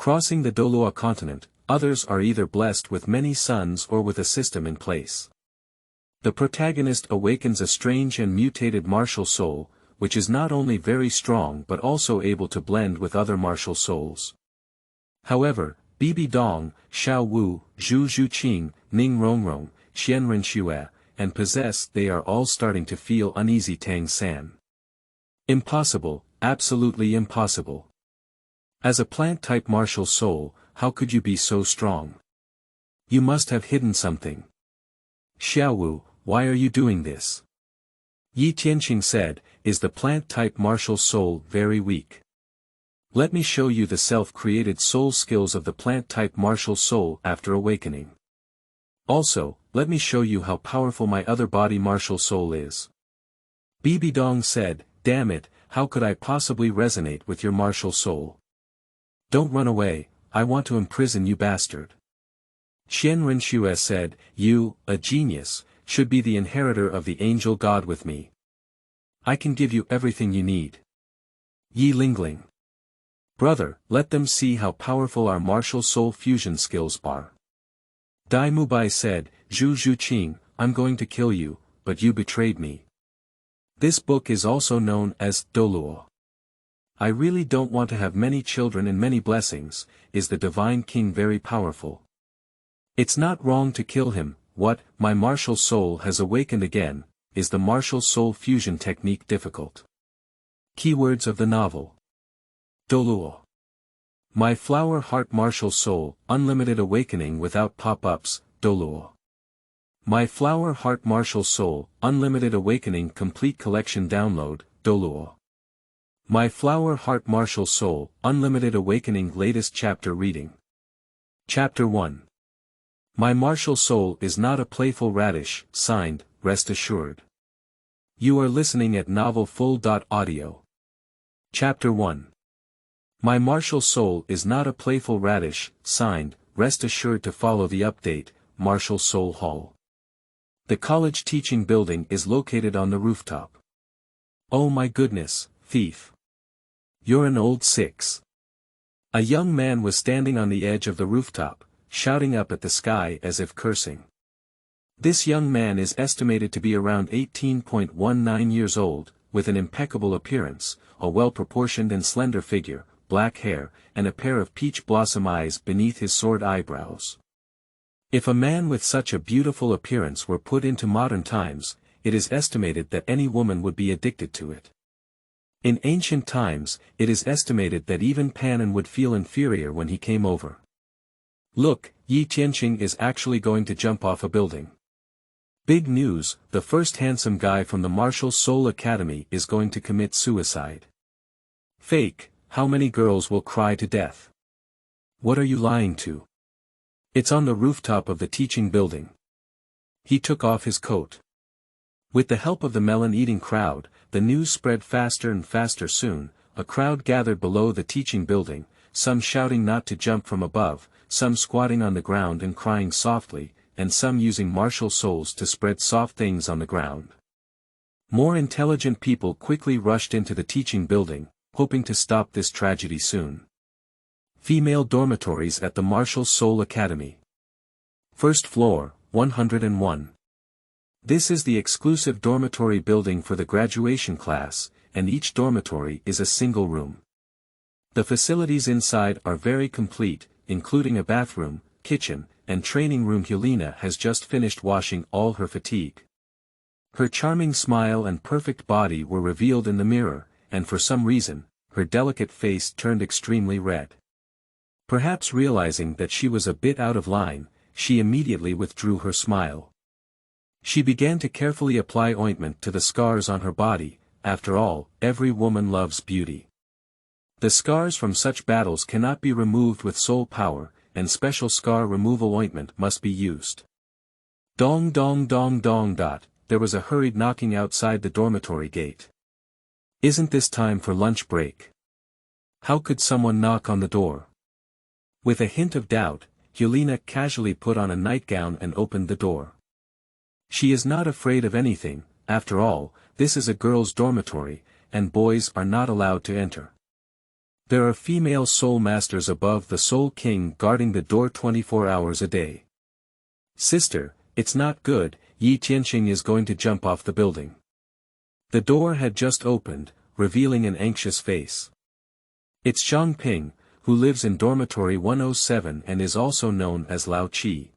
Crossing the Douluo Continent, others are either blessed with many sons or with a system in place. The protagonist awakens a strange and mutated martial soul, which is not only very strong but also able to blend with other martial souls. However, Bibi Dong, Xiao Wu, Zhu Zhuqing, Ning Rongrong, Qian Renxue, and Posesse They are all starting to feel uneasy. Tang San. Impossible, absolutely impossible. As a plant-type martial soul, how could you be so strong? You must have hidden something. Xiao Wu, why are you doing this? Yi Tianqing said, is the plant-type martial soul very weak? Let me show you the self-created soul skills of the plant-type martial soul after awakening. Also, let me show you how powerful my other body martial soul is. Bibi Dong said, damn it, how could I possibly resonate with your martial soul? Don't run away, I want to imprison you bastard. Qian Renxue said, you, a genius, should be the inheritor of the angel god with me. I can give you everything you need. Yi Lingling. Brother, let them see how powerful our martial soul fusion skills are. Dai Mubai said, Zhu Zhuqing, I'm going to kill you, but you betrayed me. This book is also known as Douluo. I really don't want to have many children and many blessings. Is the divine king very powerful? It's not wrong to kill him. What, my martial soul has awakened again. Is the martial soul fusion technique difficult? Keywords of the novel. Douluo. My flower heart martial soul, unlimited awakening without pop-ups, Douluo. My flower heart martial soul, unlimited awakening complete collection download, Douluo. My flower heart martial soul, unlimited awakening latest chapter reading. Chapter 1. My martial soul is not a playful radish, signed, rest assured. You are listening at novelfull.audio. Chapter 1. My martial soul is not a playful radish, signed, rest assured. To follow the update, Martial Soul Hall. The college teaching building is located on the rooftop. Oh my goodness, thief. You're an old six. A young man was standing on the edge of the rooftop, shouting up at the sky as if cursing. This young man is estimated to be around 18.19 years old, with an impeccable appearance, a well-proportioned and slender figure, black hair, and a pair of peach blossom eyes beneath his sword eyebrows. If a man with such a beautiful appearance were put into modern times, it is estimated that any woman would be addicted to it. In ancient times, it is estimated that even Panin would feel inferior when he came over. Look, Yi Tianqing is actually going to jump off a building. Big news, the first handsome guy from the Martial Soul Academy is going to commit suicide. Fake, how many girls will cry to death? What are you lying to? It's on the rooftop of the teaching building. He took off his coat. With the help of the melon-eating crowd, the news spread faster and faster. Soon, a crowd gathered below the teaching building, some shouting not to jump from above, some squatting on the ground and crying softly, and some using martial souls to spread soft things on the ground. More intelligent people quickly rushed into the teaching building, hoping to stop this tragedy soon. Female dormitories at the Martial Soul Academy. First floor, 101. This is the exclusive dormitory building for the graduation class, and each dormitory is a single room. The facilities inside are very complete, including a bathroom, kitchen, and training room. Hulena has just finished washing all her fatigue. Her charming smile and perfect body were revealed in the mirror, and for some reason, her delicate face turned extremely red. Perhaps realizing that she was a bit out of line, she immediately withdrew her smile. She began to carefully apply ointment to the scars on her body. After all, every woman loves beauty. The scars from such battles cannot be removed with soul power, and special scar removal ointment must be used. Dong dong dong dong dot, there was a hurried knocking outside the dormitory gate. Isn't this time for lunch break? How could someone knock on the door? With a hint of doubt, Hulena casually put on a nightgown and opened the door. She is not afraid of anything. After all, this is a girls' dormitory, and boys are not allowed to enter. There are female soul masters above the Soul King guarding the door 24 hours a day. Sister, it's not good, Yi Tianqing is going to jump off the building. The door had just opened, revealing an anxious face. It's Zhang Ping, who lives in dormitory 107 and is also known as Lao Qi.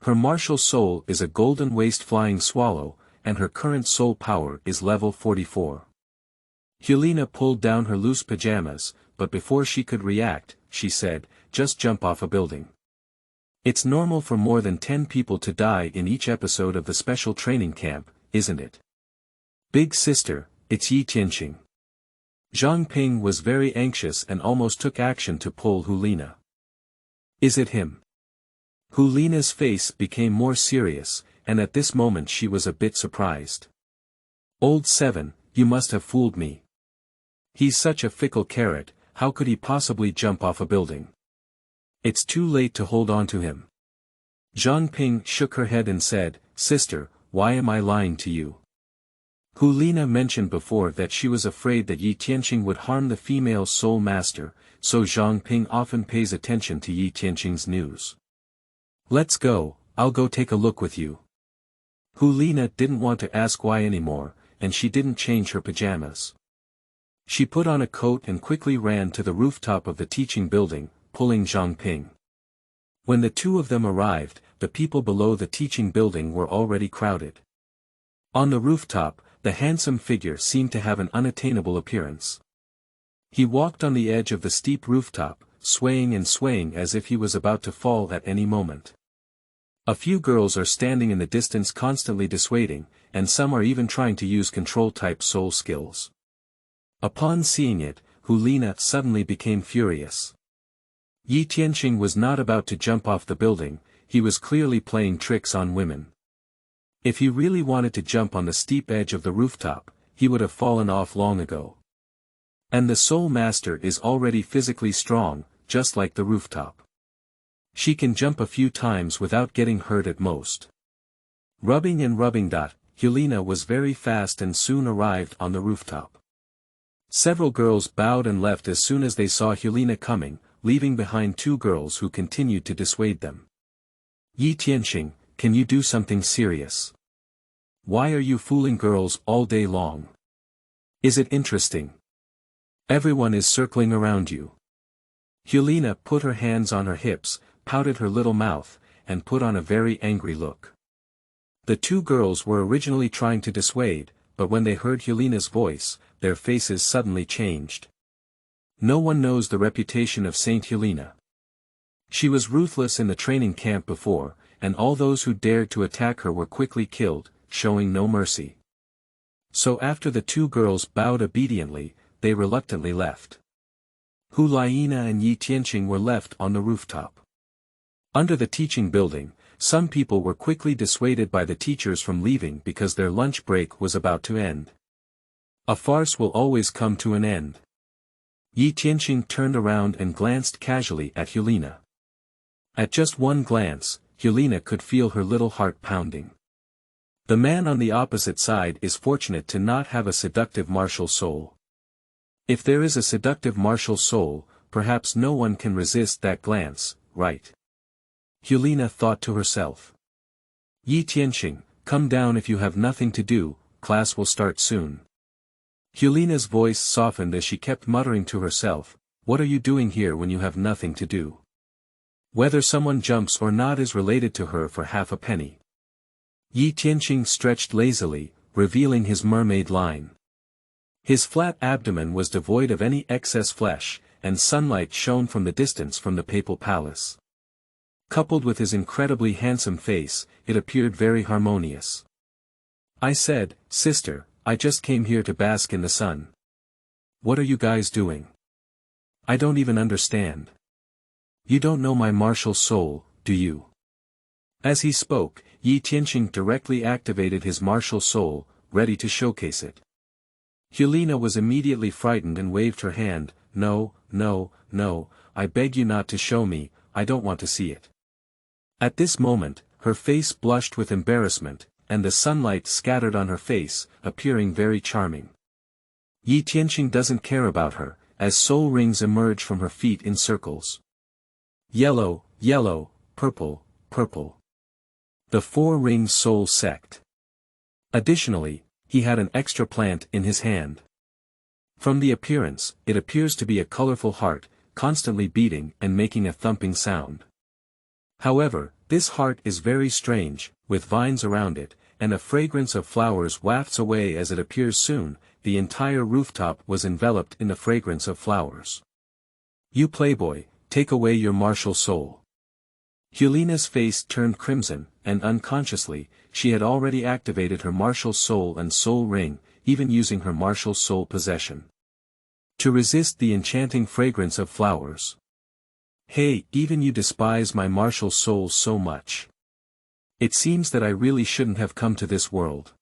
Her martial soul is a golden waist flying swallow, and her current soul power is level 44. Hulena pulled down her loose pajamas, but before she could react, she said, just jump off a building. It's normal for more than 10 people to die in each episode of the special training camp, isn't it? Big sister, it's Yi Tianqing. Zhang Ping was very anxious and almost took action to pull Hulena. Is it him? Hulena's face became more serious, and at this moment she was a bit surprised. Old 7, you must have fooled me. He's such a fickle carrot, how could he possibly jump off a building? It's too late to hold on to him. Zhang Ping shook her head and said, Sister, why am I lying to you? Hulena mentioned before that she was afraid that Yi Tianqing would harm the female soul master, so Zhang Ping often pays attention to Yi Tianqing's news. Let's go, I'll go take a look with you. Hulena didn't want to ask why anymore, and she didn't change her pajamas. She put on a coat and quickly ran to the rooftop of the teaching building, pulling Zhang Ping. When the two of them arrived, the people below the teaching building were already crowded. On the rooftop, the handsome figure seemed to have an unattainable appearance. He walked on the edge of the steep rooftop, swaying and swaying as if he was about to fall at any moment. A few girls are standing in the distance constantly dissuading, and some are even trying to use control-type soul skills. Upon seeing it, Hulena suddenly became furious. Yi Tianqing was not about to jump off the building, he was clearly playing tricks on women. If he really wanted to jump on the steep edge of the rooftop, he would have fallen off long ago. And the Soul Master is already physically strong, just like the rooftop. She can jump a few times without getting hurt at most. Rubbing. Hulena was very fast and soon arrived on the rooftop. Several girls bowed and left as soon as they saw Hulena coming, leaving behind two girls who continued to dissuade them. Yi Tianqing, can you do something serious? Why are you fooling girls all day long? Is it interesting? Everyone is circling around you. Hulena put her hands on her hips, pouted her little mouth, and put on a very angry look. The two girls were originally trying to dissuade, but when they heard Hulena's voice, their faces suddenly changed. No one knows the reputation of Saint Hulena. She was ruthless in the training camp before, and all those who dared to attack her were quickly killed, showing no mercy. So after the two girls bowed obediently, they reluctantly left. Hulena and Yi Tianqing were left on the rooftop. Under the teaching building, some people were quickly dissuaded by the teachers from leaving because their lunch break was about to end. A farce will always come to an end. Yi Tianqing turned around and glanced casually at Hulena. At just one glance, Hulena could feel her little heart pounding. The man on the opposite side is fortunate to not have a seductive martial soul. If there is a seductive martial soul, perhaps no one can resist that glance, right? Hulena thought to herself. Yi Tianqing, come down if you have nothing to do, class will start soon. Hulena's voice softened as she kept muttering to herself, what are you doing here when you have nothing to do? Whether someone jumps or not is related to her for half a penny. Yi Tianqing stretched lazily, revealing his mermaid line. His flat abdomen was devoid of any excess flesh, and sunlight shone from the distance from the papal palace. Coupled with his incredibly handsome face, it appeared very harmonious. I said, sister, I just came here to bask in the sun. What are you guys doing? I don't even understand. You don't know my martial soul, do you? As he spoke, Yi Tianqing directly activated his martial soul, ready to showcase it. Hulena was immediately frightened and waved her hand, no, I beg you not to show me, I don't want to see it. At this moment, her face blushed with embarrassment, and the sunlight scattered on her face, appearing very charming. Yi Tianqing doesn't care about her, as soul rings emerge from her feet in circles. Yellow, yellow, purple, purple. The four-ring soul sect. Additionally, he had an extra plant in his hand. From the appearance, it appears to be a colorful heart, constantly beating and making a thumping sound. However, this heart is very strange, with vines around it, and a fragrance of flowers wafts away as it appears soon. The entire rooftop was enveloped in the fragrance of flowers. You playboy, take away your martial soul. Hulena's face turned crimson, and unconsciously, she had already activated her martial soul and soul ring, even using her martial soul possession. To resist the enchanting fragrance of flowers. Hey, even you despise my martial soul so much. It seems that I really shouldn't have come to this world.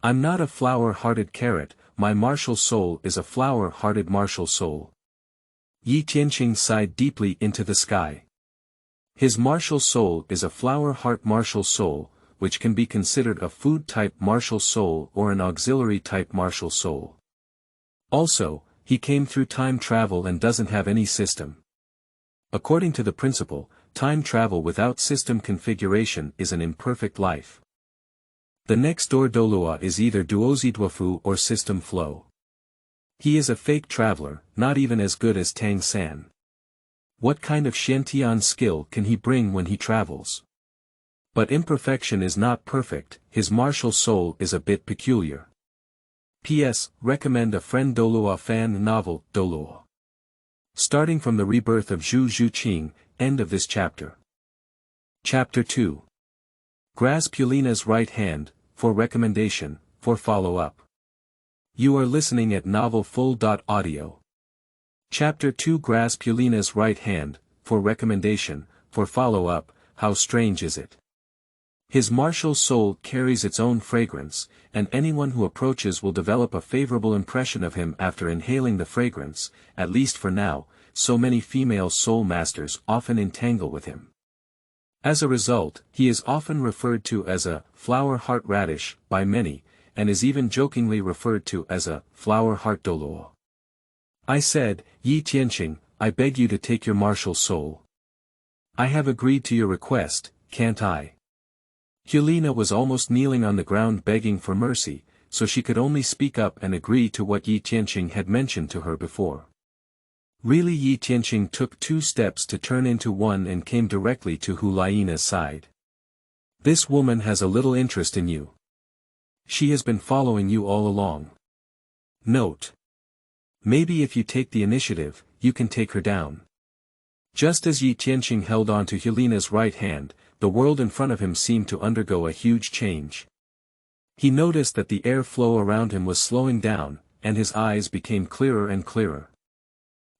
I'm not a flower-hearted carrot, my martial soul is a flower-hearted martial soul. Yi Tianqing sighed deeply into the sky. His martial soul is a flower-heart martial soul, which can be considered a food-type martial soul or an auxiliary-type martial soul. Also, he came through time travel and doesn't have any system. According to the principle, time travel without system configuration is an imperfect life. The next door Douluo is either duozidwafu or system flow. He is a fake traveler, not even as good as Tang San. What kind of Xiantian skill can he bring when he travels? But imperfection is not perfect, his martial soul is a bit peculiar. P.S. Recommend a friend Douluo fan novel, Douluo. Starting from the rebirth of Zhu Zhuqing, end of this chapter. Chapter 2. Grasp Hulena's right hand, for recommendation, for follow-up. You are listening at novelfull.audio. Chapter 2. Grasp Hulena's right hand, for recommendation, for follow-up. How strange is it? His martial soul carries its own fragrance, and anyone who approaches will develop a favorable impression of him after inhaling the fragrance, at least for now, so many female soul masters often entangle with him. As a result, he is often referred to as a flower heart radish by many, and is even jokingly referred to as a flower heart Douluo. I said, Yi Tianqing, I beg you to take your martial soul. I have agreed to your request, can't I? Hulena was almost kneeling on the ground begging for mercy, so she could only speak up and agree to what Yi Tianqing had mentioned to her before. Really, Yi Tianqing took 2 steps to turn into one and came directly to Hulena's side. This woman has a little interest in you. She has been following you all along. Note. Maybe if you take the initiative, you can take her down. Just as Yi Tianqing held on to Hulena's right hand, the world in front of him seemed to undergo a huge change. He noticed that the air flow around him was slowing down, and his eyes became clearer and clearer.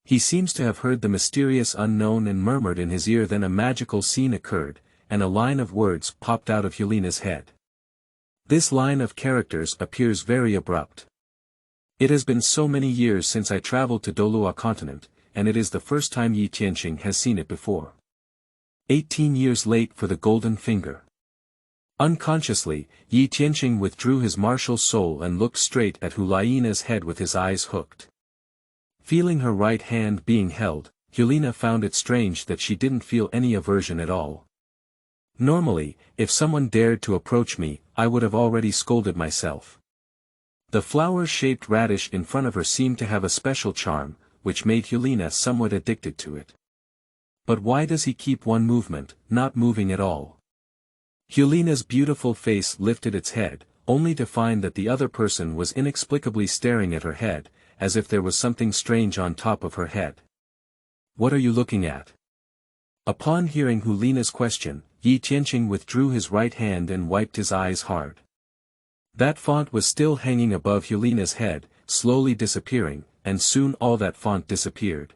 He seems to have heard the mysterious unknown and murmured in his ear. Then a magical scene occurred, and a line of words popped out of Hulena's head. This line of characters appears very abrupt. It has been so many years since I traveled to Douluo Continent, and it is the first time Yi Tianqing has seen it before. 18 years late for the golden finger. Unconsciously, Yi Tianqing withdrew his martial soul and looked straight at Hulena's head with his eyes hooked. Feeling her right hand being held, Hulena found it strange that she didn't feel any aversion at all. Normally, if someone dared to approach me, I would have already scolded myself. The flower-shaped radish in front of her seemed to have a special charm, which made Hulena somewhat addicted to it. But why does he keep one movement, not moving at all? Hulena's beautiful face lifted its head, only to find that the other person was inexplicably staring at her head, as if there was something strange on top of her head. What are you looking at? Upon hearing Hulena's question, Yi Tianqing withdrew his right hand and wiped his eyes hard. That font was still hanging above Hulena's head, slowly disappearing, and soon all that font disappeared.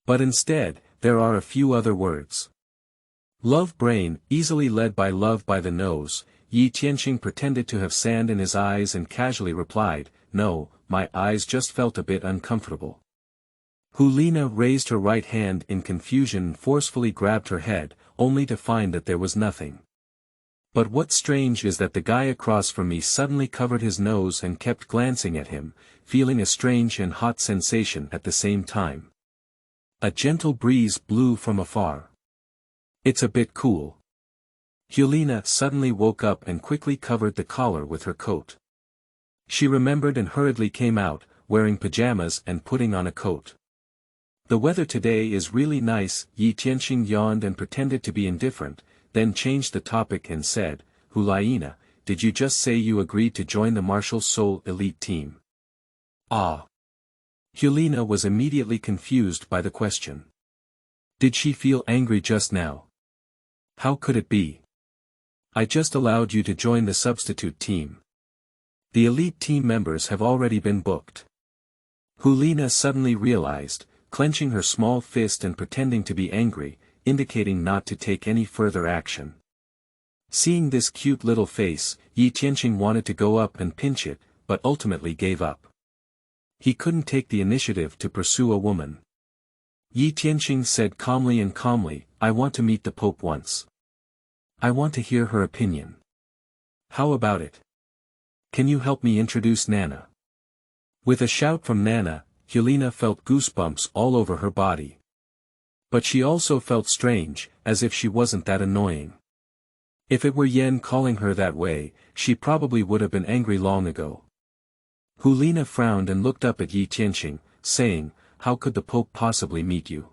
But instead, there are a few other words. Love brain, easily led by love by the nose. Yi Tianqing pretended to have sand in his eyes and casually replied, no, my eyes just felt a bit uncomfortable. Hulena raised her right hand in confusion and forcefully grabbed her head, only to find that there was nothing. But what's strange is that the guy across from me suddenly covered his nose and kept glancing at him, feeling a strange and hot sensation at the same time. A gentle breeze blew from afar. It's a bit cool. Hulena suddenly woke up and quickly covered the collar with her coat. She remembered and hurriedly came out, wearing pajamas and putting on a coat. The weather today is really nice. Yi Tianxing yawned and pretended to be indifferent, then changed the topic and said, Hulena, did you just say you agreed to join the Martial Soul elite team? Ah. Hulena was immediately confused by the question. Did she feel angry just now? How could it be? I just allowed you to join the substitute team. The elite team members have already been booked. Hulena suddenly realized, clenching her small fist and pretending to be angry, indicating not to take any further action. Seeing this cute little face, Yi Tianxing wanted to go up and pinch it, but ultimately gave up. He couldn't take the initiative to pursue a woman. Yi Tianxing said calmly, I want to meet the Pope once. I want to hear her opinion. How about it? Can you help me introduce Nana? With a shout from Nana, Hulena felt goosebumps all over her body. But she also felt strange, as if she wasn't that annoying. If it were Yan calling her that way, she probably would have been angry long ago. Hulena frowned and looked up at Yi Tianxing, saying, how could the Pope possibly meet you?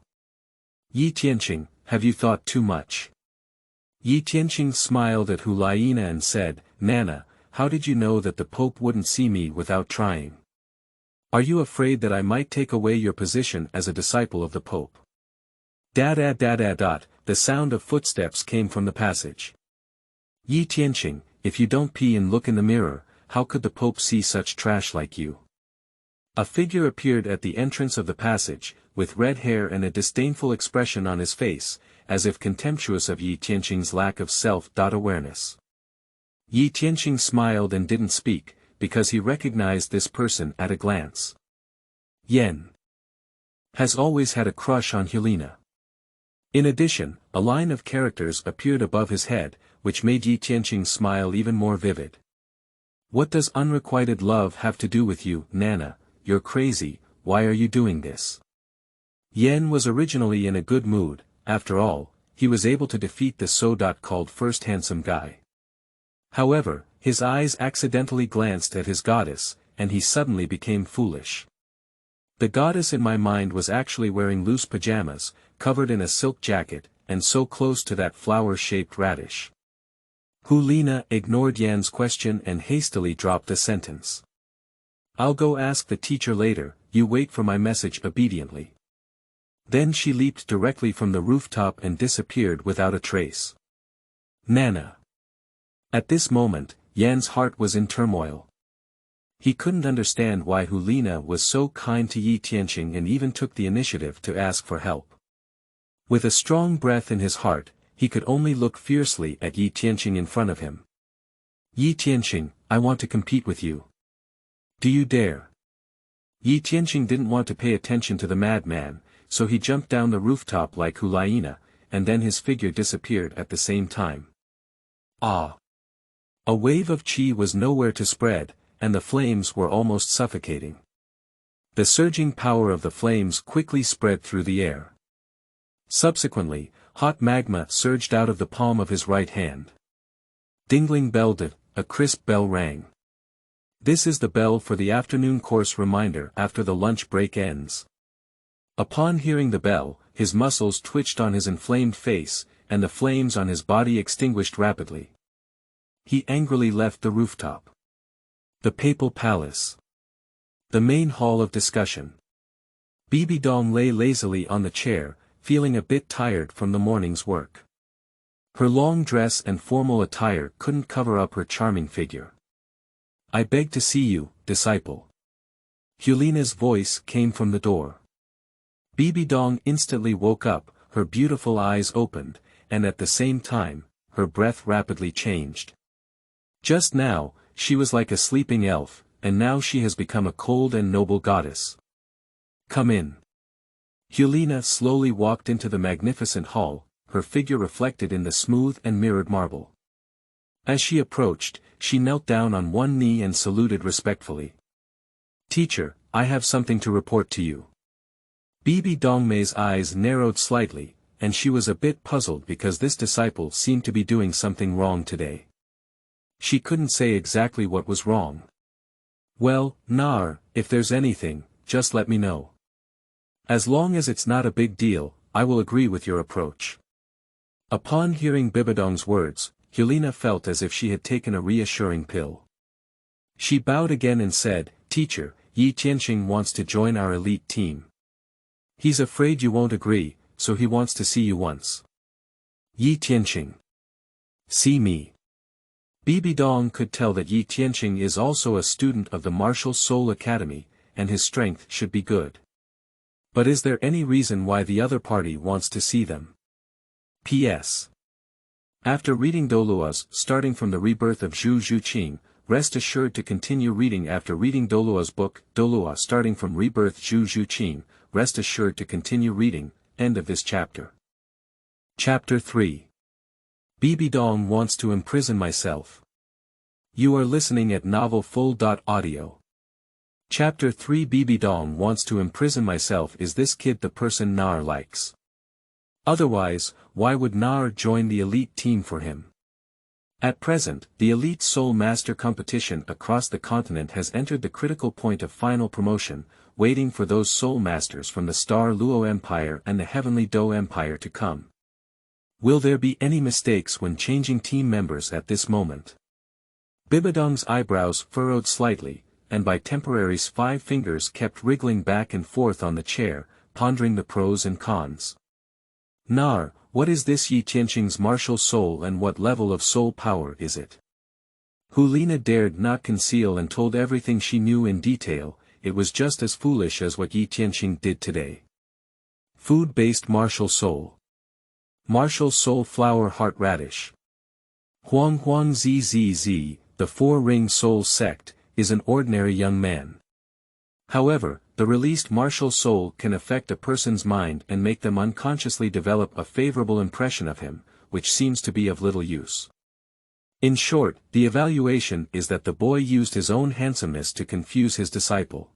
Yi Tianxing, have you thought too much? Yi Tianxing smiled at Hulena and said, Nana, how did you know that the Pope wouldn't see me without trying? Are you afraid that I might take away your position as a disciple of the Pope? The sound of footsteps came from the passage. Yi Tianxing, if you don't pee and look in the mirror, how could the Pope see such trash like you? A figure appeared at the entrance of the passage, with red hair and a disdainful expression on his face, as if contemptuous of Yi Tianxing's lack of self-awareness. Yi Tianxing smiled and didn't speak, because he recognized this person at a glance. Yan has always had a crush on Hulena. In addition, a line of characters appeared above his head, which made Yi Tianxing's smile even more vivid. What does unrequited love have to do with you, Nana? You're crazy, why are you doing this? Yan was originally in a good mood, after all, he was able to defeat the so-called first handsome guy. However, his eyes accidentally glanced at his goddess, and he suddenly became foolish. The goddess in my mind was actually wearing loose pajamas, covered in a silk jacket, and so close to that flower-shaped radish. Hulena ignored Yan's question and hastily dropped the sentence. I'll go ask the teacher later, you wait for my message obediently. Then she leaped directly from the rooftop and disappeared without a trace. Nana. At this moment, Yan's heart was in turmoil. He couldn't understand why Hulena was so kind to Yi Tianxing and even took the initiative to ask for help. With a strong breath in his heart, he could only look fiercely at Yi Tianxing in front of him. Yi Tianxing, I want to compete with you. Do you dare? Yi Tianxing didn't want to pay attention to the madman, so he jumped down the rooftop like Hulena, and then his figure disappeared at the same time. Ah! A wave of qi was nowhere to spread, and the flames were almost suffocating. The surging power of the flames quickly spread through the air. Subsequently, hot magma surged out of the palm of his right hand. Dingling belled, a crisp bell rang. This is the bell for the afternoon course reminder after the lunch break ends. Upon hearing the bell, his muscles twitched on his inflamed face, and the flames on his body extinguished rapidly. He angrily left the rooftop. The Papal Palace. The main hall of discussion. Bibi Dong lay lazily on the chair, feeling a bit tired from the morning's work. Her long dress and formal attire couldn't cover up her charming figure. I beg to see you, disciple. Hulena's voice came from the door. Bibi Dong instantly woke up, her beautiful eyes opened, and at the same time, her breath rapidly changed. Just now, she was like a sleeping elf, and now she has become a cold and noble goddess. Come in. Hulena slowly walked into the magnificent hall, her figure reflected in the smooth and mirrored marble. As she approached, she knelt down on one knee and saluted respectfully. "Teacher, I have something to report to you." Bibi Dong's eyes narrowed slightly, and she was a bit puzzled because this disciple seemed to be doing something wrong today. She couldn't say exactly what was wrong. "Well, Nar, if there's anything, just let me know. As long as it's not a big deal, I will agree with your approach." Upon hearing Bibidong's words, Hulena felt as if she had taken a reassuring pill. She bowed again and said, "Teacher, Yi Tianxing wants to join our elite team. He's afraid you won't agree, so he wants to see you once." Yi Tianxing. See me. Bibi Dong could tell that Yi Tianxing is also a student of the Martial Soul Academy, and his strength should be good. But is there any reason why the other party wants to see them? P.S. After reading Douluo's starting from the rebirth of Zhu Zhuqing, rest assured to continue reading after reading Douluo's book, Douluo starting from rebirth Zhu Zhuqing, rest assured to continue reading, end of this chapter. Chapter 3. Bibi Dong wants to imprison myself. You are listening at novelfull.audio. Chapter 3. Bibi Dong wants to imprison myself. Is this kid the person Nar likes? Otherwise, why would Nar join the elite team for him? At present, the Elite Soul Master competition across the continent has entered the critical point of final promotion, waiting for those Soul Masters from the Star Luo Empire and the Heavenly Do Empire to come. Will there be any mistakes when changing team members at this moment? Bibidong's eyebrows furrowed slightly, and by temporaries 5 fingers kept wriggling back and forth on the chair, pondering the pros and cons. Nar, what is this Yi Tianxing's martial soul and what level of soul power is it? Hulena dared not conceal and told everything she knew in detail. It was just as foolish as what Yi Tianxing did today. Food-based martial soul. Martial soul flower heart radish. Huang Huang Zzz, the Four-Ring Soul Sect, is an ordinary young man. However, the released martial soul can affect a person's mind and make them unconsciously develop a favorable impression of him, which seems to be of little use. In short, the evaluation is that the boy used his own handsomeness to confuse his disciple.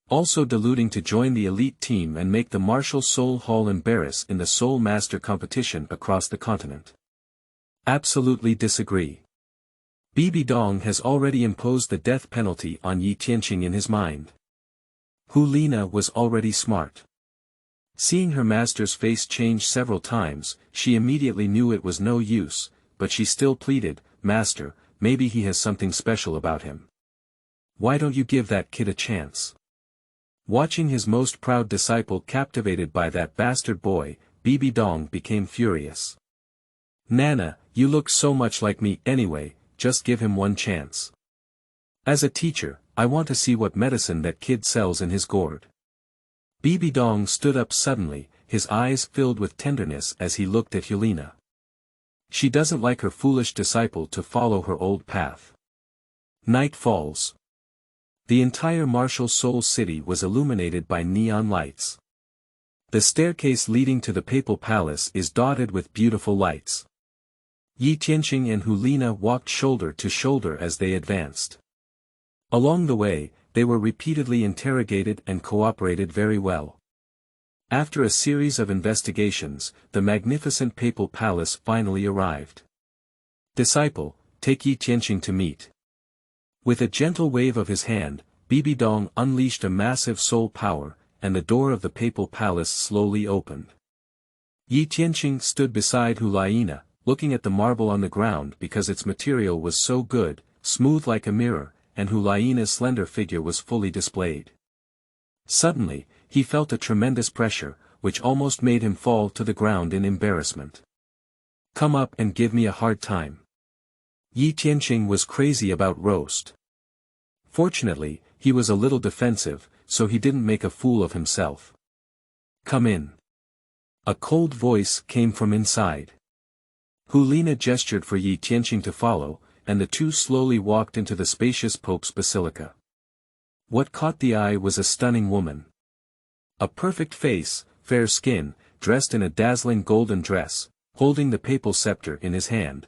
Also deluding to join the elite team and make the martial soul hall embarrass in the Soul Master competition across the continent. Absolutely disagree. Bibi Dong has already imposed the death penalty on Yi Tianxing in his mind. Hulena was already smart. Seeing her master's face change several times, she immediately knew it was no use, but she still pleaded, "Master, maybe he has something special about him. Why don't you give that kid a chance?" Watching his most proud disciple captivated by that bastard boy, Bibi Dong became furious. "Nana, you look so much like me anyway, just give him one chance. As a teacher, I want to see what medicine that kid sells in his gourd." Bibi Dong stood up suddenly, his eyes filled with tenderness as he looked at Hulena. She doesn't like her foolish disciple to follow her old path. Night falls. The entire martial soul city was illuminated by neon lights. The staircase leading to the papal palace is dotted with beautiful lights. Yi Tianxing and Hulena walked shoulder to shoulder as they advanced. Along the way, they were repeatedly interrogated and cooperated very well. After a series of investigations, the magnificent papal palace finally arrived. "Disciple, take Yi Tianxing to meet." With a gentle wave of his hand, Bibi Dong unleashed a massive soul power, and the door of the papal palace slowly opened. Yi Tianxing stood beside Hulena, looking at the marble on the ground because its material was so good, smooth like a mirror, and Hulena's slender figure was fully displayed. Suddenly, he felt a tremendous pressure, which almost made him fall to the ground in embarrassment. "Come up and give me a hard time." Yi Tianxing was crazy about roast. Fortunately, he was a little defensive, so he didn't make a fool of himself. "Come in." A cold voice came from inside. Hulena gestured for Yi Tianxing to follow, and the two slowly walked into the spacious Pope's Basilica. What caught the eye was a stunning woman. A perfect face, fair skin, dressed in a dazzling golden dress, holding the papal scepter in his hand,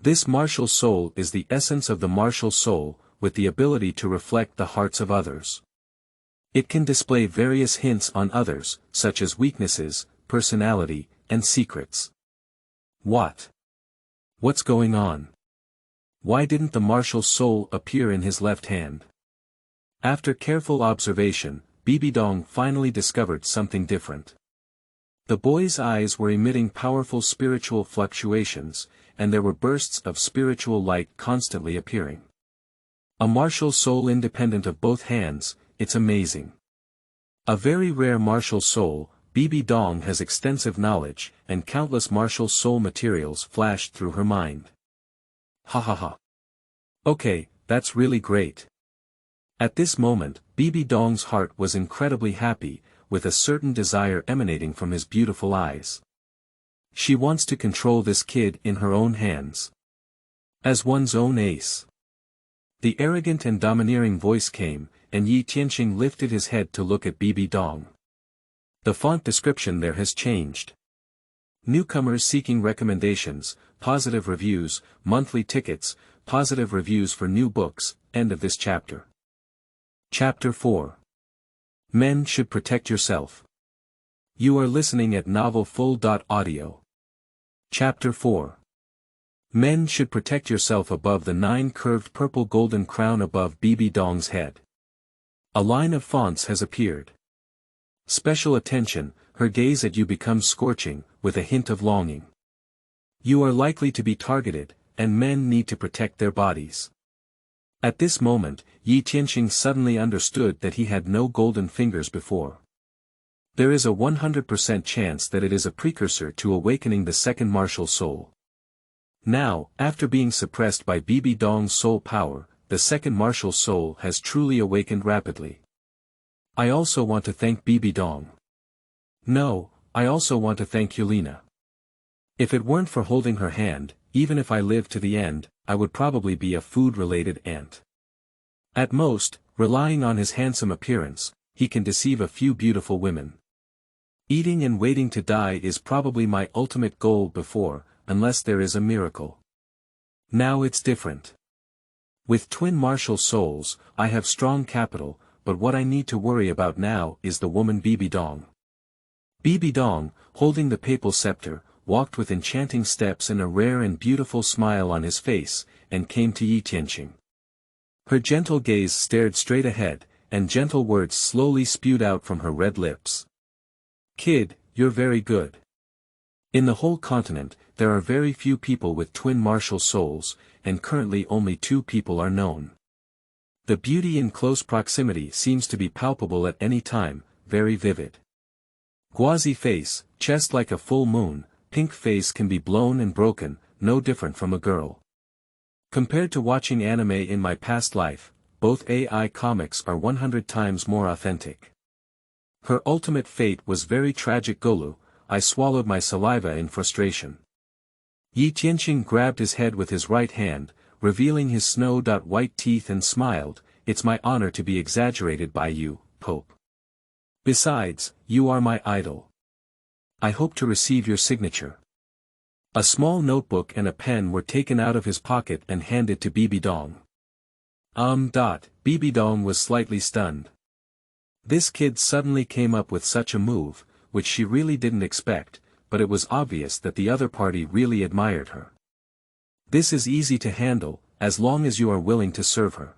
This martial soul is the essence of the martial soul, with the ability to reflect the hearts of others. It can display various hints on others, such as weaknesses, personality, and secrets. What's going on? Why didn't the martial soul appear in his left hand? After careful observation, Bibi Dong finally discovered something different. The boy's eyes were emitting powerful spiritual fluctuations, and there were bursts of spiritual light constantly appearing. A martial soul independent of both hands, it's amazing. A very rare martial soul, Bibi Dong has extensive knowledge, and countless martial soul materials flashed through her mind. Ha ha ha. Okay, that's really great. At this moment, Bibi Dong's heart was incredibly happy, with a certain desire emanating from his beautiful eyes. She wants to control this kid in her own hands. As one's own ace. The arrogant and domineering voice came, and Yi Tianqing lifted his head to look at Bibi Dong. The font description there has changed. Newcomers seeking recommendations, positive reviews, monthly tickets, positive reviews for new books, end of this chapter. Chapter 4. Men should protect yourself. You are listening at novelfull.audio. Chapter 4. Men should protect yourself above the 9 curved purple golden crown above Bibi Dong's head. A line of fonts has appeared. Special attention, her gaze at you becomes scorching, with a hint of longing. You are likely to be targeted, and men need to protect their bodies. At this moment, Yi Tianqing suddenly understood that he had no golden fingers before. There is a 100% chance that it is a precursor to awakening the second martial soul. Now, after being suppressed by Bibi Dong's soul power, the second martial soul has truly awakened rapidly. I also want to thank Bibi Dong. No, I also want to thank Hulena. If it weren't for holding her hand, even if I lived to the end, I would probably be a food-related ant. At most, relying on his handsome appearance, he can deceive a few beautiful women. Eating and waiting to die is probably my ultimate goal before, unless there is a miracle. Now it's different. With twin martial souls, I have strong capital, but what I need to worry about now is the woman Bibi Dong. Bibi Dong, holding the papal scepter, walked with enchanting steps and a rare and beautiful smile on his face, and came to Yi Tianqing. Her gentle gaze stared straight ahead, and gentle words slowly spewed out from her red lips. Kid, you're very good. In the whole continent, there are very few people with twin martial souls, and currently only 2 people are known. The beauty in close proximity seems to be palpable at any time, very vivid. Gauzy face, chest like a full moon, pink face can be blown and broken, no different from a girl. Compared to watching anime in my past life, both AI comics are 100 times more authentic. Her ultimate fate was very tragic. Golu, I swallowed my saliva in frustration. Yi Tianqing grabbed his head with his right hand, revealing his snow-white teeth and smiled, it's my honor to be exaggerated by you, Pope. Besides, you are my idol. I hope to receive your signature. A small notebook and a pen were taken out of his pocket and handed to Bibi Dong. Bibi Dong was slightly stunned. This kid suddenly came up with such a move, which she really didn't expect, but it was obvious that the other party really admired her. This is easy to handle, as long as you are willing to serve her.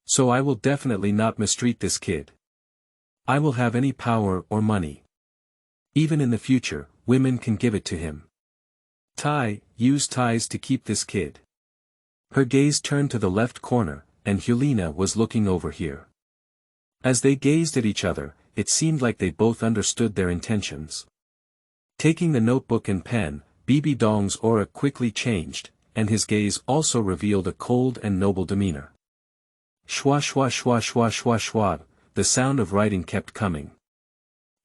So I will definitely not mistreat this kid. I will have any power or money. Even in the future, women can give it to him. Use ties to keep this kid. Her gaze turned to the left corner, and Hulena was looking over here. As they gazed at each other, it seemed like they both understood their intentions. Taking the notebook and pen, Bibi Dong's aura quickly changed, and his gaze also revealed a cold and noble demeanor. Shwa shwa shwa shwa shwa shwa, the sound of writing kept coming.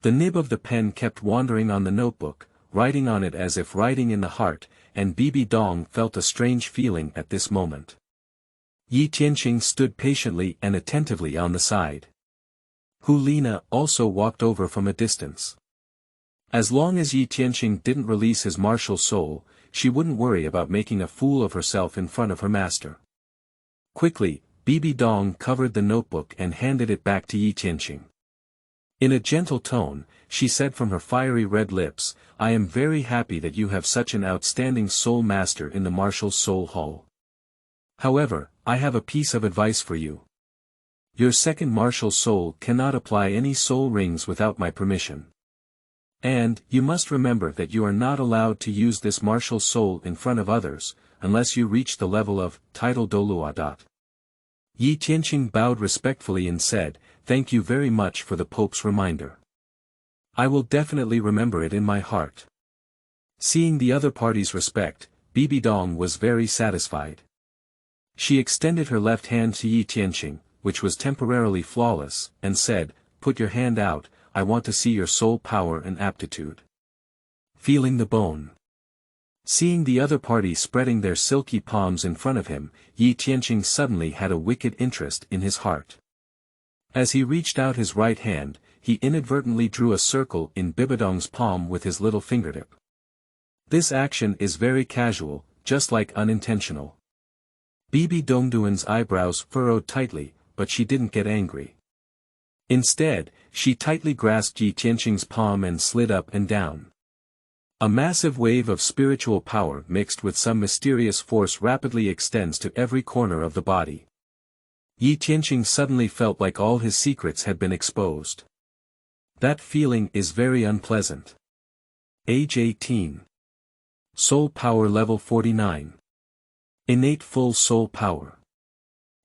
The nib of the pen kept wandering on the notebook, writing on it as if writing in the heart, and Bibi Dong felt a strange feeling at this moment. Yi Tianqing stood patiently and attentively on the side. Hulena also walked over from a distance. As long as Yi Tianqing didn't release his martial soul, she wouldn't worry about making a fool of herself in front of her master. Quickly, Bibi Dong covered the notebook and handed it back to Yi Tianqing. In a gentle tone, she said from her fiery red lips, "I am very happy that you have such an outstanding soul master in the martial soul hall. However, I have a piece of advice for you. Your second martial soul cannot apply any soul rings without my permission. And, you must remember that you are not allowed to use this martial soul in front of others, unless you reach the level of title Douluo. Yi Tianqing bowed respectfully and said, "Thank you very much for the Pope's reminder. I will definitely remember it in my heart." Seeing the other party's respect, Bibi Dong was very satisfied. She extended her left hand to Yi Tianqing, which was temporarily flawless, and said, "Put your hand out, I want to see your soul power and aptitude." Feeling the bone. Seeing the other party spreading their silky palms in front of him, Yi Tianqing suddenly had a wicked interest in his heart. As he reached out his right hand, he inadvertently drew a circle in Bibidong's palm with his little fingertip. This action is very casual, just like unintentional. Bibi Dongduan's eyebrows furrowed tightly, but she didn't get angry. Instead, she tightly grasped Yi Tianqing's palm and slid up and down. A massive wave of spiritual power mixed with some mysterious force rapidly extends to every corner of the body. Yi Tianqing suddenly felt like all his secrets had been exposed. That feeling is very unpleasant. Age 18. Soul power level 49. Innate full soul power.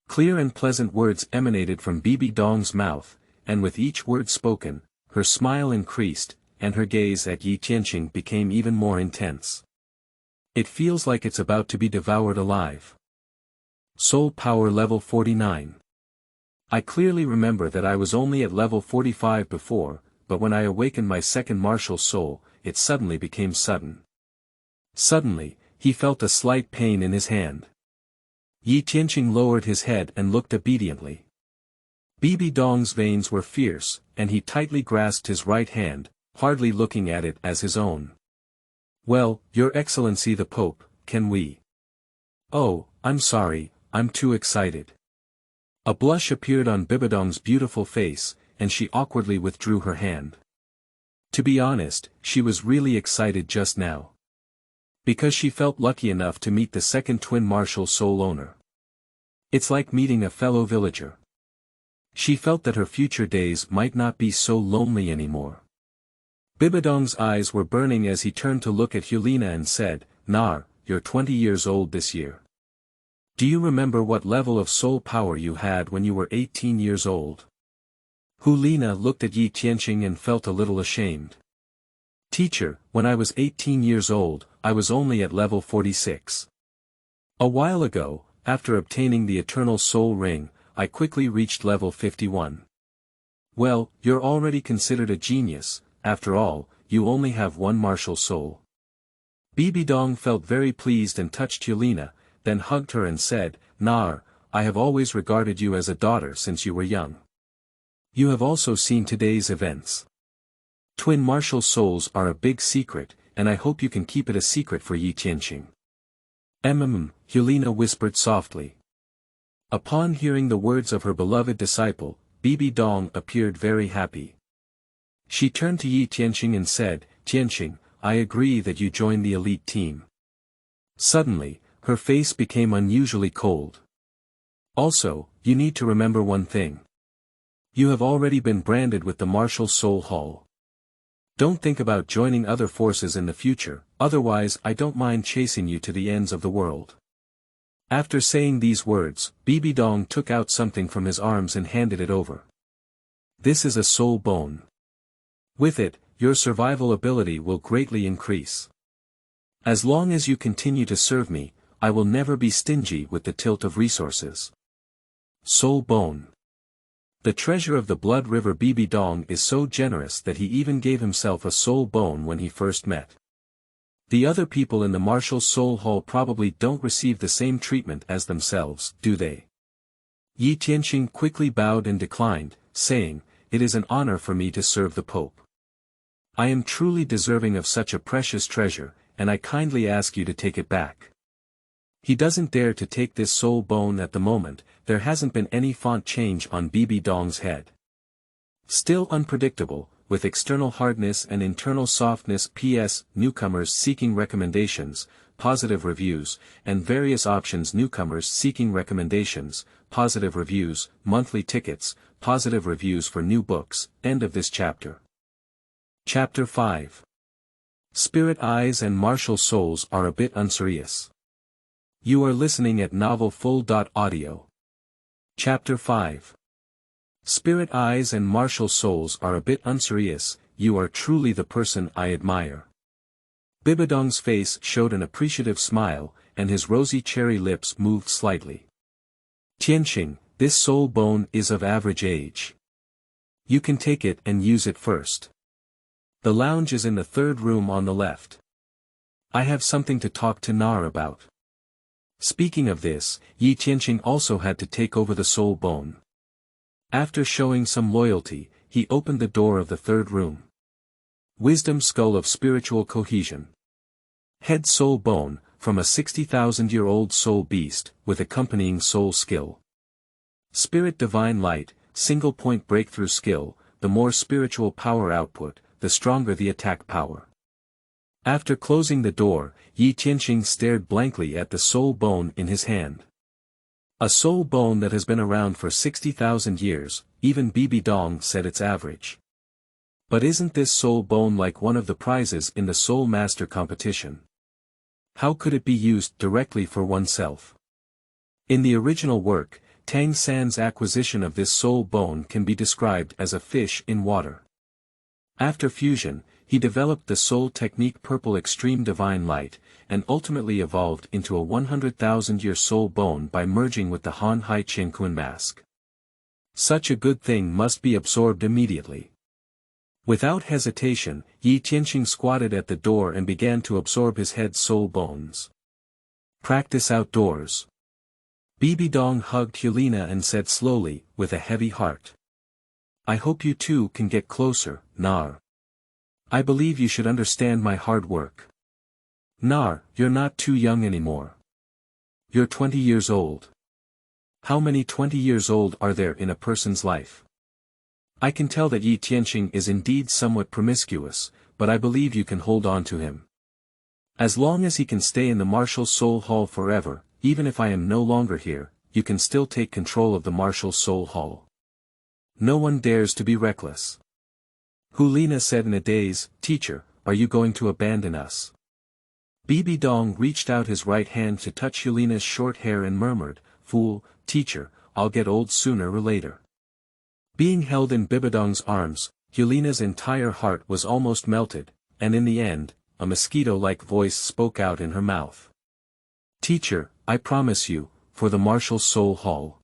Clear and pleasant words emanated from Bibi Dong's mouth, and with each word spoken, her smile increased, and her gaze at Yi Tianqing became even more intense. It feels like it's about to be devoured alive. Soul power level 49. I clearly remember that I was only at level 45 before, but when I awakened my second martial soul, it suddenly became sudden. Suddenly, he felt a slight pain in his hand. Yi Tianqing lowered his head and looked obediently. Bibi Dong's veins were fierce, and he tightly grasped his right hand, hardly looking at it as his own. "Well, Your Excellency the Pope, can we?" "Oh, I'm sorry, I'm too excited." A blush appeared on Bibidong's beautiful face, and she awkwardly withdrew her hand. To be honest, she was really excited just now. Because she felt lucky enough to meet the second twin martial soul owner. It's like meeting a fellow villager. She felt that her future days might not be so lonely anymore. Bibidong's eyes were burning as he turned to look at Hulena and said, "Nar, you're 20 years old this year. Do you remember what level of soul power you had when you were 18 years old?" Hulena looked at Yi Tianqing and felt a little ashamed. "Teacher, when I was 18 years old, I was only at level 46. A while ago, after obtaining the Eternal Soul Ring, I quickly reached level 51. Well, you're already considered a genius, after all, you only have one martial soul." Bibi Dong felt very pleased and touched Hulena, then hugged her and said, "Nar, I have always regarded you as a daughter since you were young. You have also seen today's events. Twin martial souls are a big secret, and I hope you can keep it a secret for Yi Tianqing." Hulena whispered softly. Upon hearing the words of her beloved disciple, Bibi Dong appeared very happy. She turned to Yi Tianqing and said, "Tianqing, I agree that you join the elite team." Suddenly, her face became unusually cold. "Also, you need to remember one thing. You have already been branded with the Martial Soul Hall. Don't think about joining other forces in the future, otherwise I don't mind chasing you to the ends of the world." After saying these words, Bibi Dong took out something from his arms and handed it over. "This is a soul bone. With it, your survival ability will greatly increase. As long as you continue to serve me, I will never be stingy with the tilt of resources." Soul bone. The treasure of the Blood River Bibi Dong is so generous that he even gave himself a soul bone when he first met. The other people in the Martial Soul Hall probably don't receive the same treatment as themselves, do they? Yi Tianqing quickly bowed and declined, saying, "It is an honor for me to serve the Pope. I am truly deserving of such a precious treasure, and I kindly ask you to take it back. He doesn't dare to take this soul bone at the moment. There hasn't been any font change on Bibi Dong's head. Still unpredictable, with external hardness and internal softness. P.S. Newcomers seeking recommendations, positive reviews, and various options. Newcomers seeking recommendations, positive reviews, monthly tickets, positive reviews for new books. End of this chapter. Chapter 5. Spirit eyes and martial souls are a bit unserious. You are listening at novelfull.audio. Chapter 5. Spirit eyes and martial souls are a bit unserious. You are truly the person I admire. Bibidong's face showed an appreciative smile, and his rosy cherry lips moved slightly. Tianqing, this soul bone is of average age. You can take it and use it first. The lounge is in the third room on the left. I have something to talk to Nar about. Speaking of this, Yi Tianqing also had to take over the soul bone. After showing some loyalty, he opened the door of the third room. Wisdom skull of spiritual cohesion. Head soul bone, from a 60,000-year-old soul beast, with accompanying soul skill. Spirit divine light, single point breakthrough skill. The more spiritual power output, the stronger the attack power. After closing the door, Yi Tianqing stared blankly at the soul bone in his hand. A soul bone that has been around for 60,000 years, even Bibi Dong said it's average. But isn't this soul bone like one of the prizes in the Soul Master competition? How could it be used directly for oneself? In the original work, Tang San's acquisition of this soul bone can be described as a fish in water. After fusion, he developed the soul technique Purple Extreme Divine Light, and ultimately evolved into a 100,000-year soul bone by merging with the Han Hai Qianquan mask. Such a good thing must be absorbed immediately. Without hesitation, Yi Tianqing squatted at the door and began to absorb his head's soul bones. Practice outdoors. Bibi Dong hugged Hulena and said slowly, with a heavy heart. I hope you two can get closer, Nar. I believe you should understand my hard work. Nar, you're not too young anymore. You're 20 years old. How many 20 years old are there in a person's life? I can tell that Yi Tianqing is indeed somewhat promiscuous, but I believe you can hold on to him. As long as he can stay in the Martial Soul Hall forever, even if I am no longer here, you can still take control of the Martial Soul Hall. No one dares to be reckless. Hulena said in a daze, Teacher, are you going to abandon us? Bibi Dong reached out his right hand to touch Hulena's short hair and murmured, Fool, teacher, I'll get old sooner or later. Being held in Bibidong's arms, Hulena's entire heart was almost melted, and in the end, a mosquito-like voice spoke out in her mouth. Teacher, I promise you, for the Martial Soul Hall.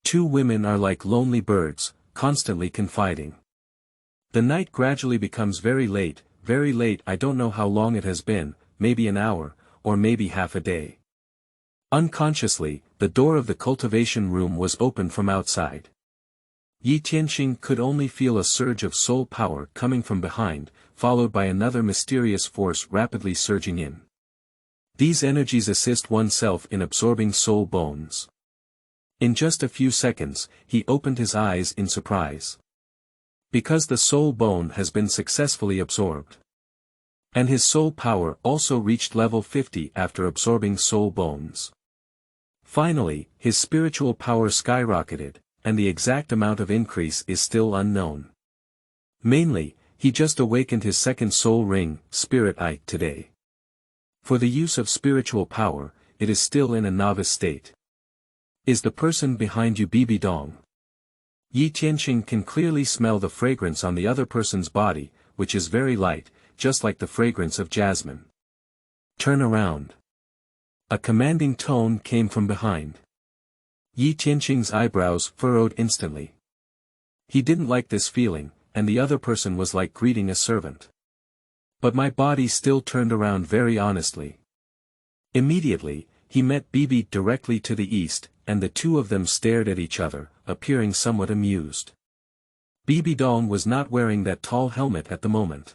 Two women are like lonely birds, constantly confiding. The night gradually becomes very late, I don't know how long it has been, maybe an hour, or maybe half a day. Unconsciously, the door of the cultivation room was opened from outside. Yi Tianqing could only feel a surge of soul power coming from behind, followed by another mysterious force rapidly surging in. These energies assist oneself in absorbing soul bones. In just a few seconds, he opened his eyes in surprise. Because the soul bone has been successfully absorbed. And his soul power also reached level 50 after absorbing soul bones. Finally, his spiritual power skyrocketed, and the exact amount of increase is still unknown. Mainly, he just awakened his second soul ring, Spirit Eye, today. For the use of spiritual power, it is still in a novice state. Is the person behind you Bibi Dong? Yi Tianqing can clearly smell the fragrance on the other person's body, which is very light, just like the fragrance of jasmine. Turn around. A commanding tone came from behind. Yi Tianqing's eyebrows furrowed instantly. He didn't like this feeling, and the other person was like greeting a servant. But my body still turned around very honestly. Immediately, he met Bibi directly to the east, and the two of them stared at each other, appearing somewhat amused. Bibi Dong was not wearing that tall helmet at the moment.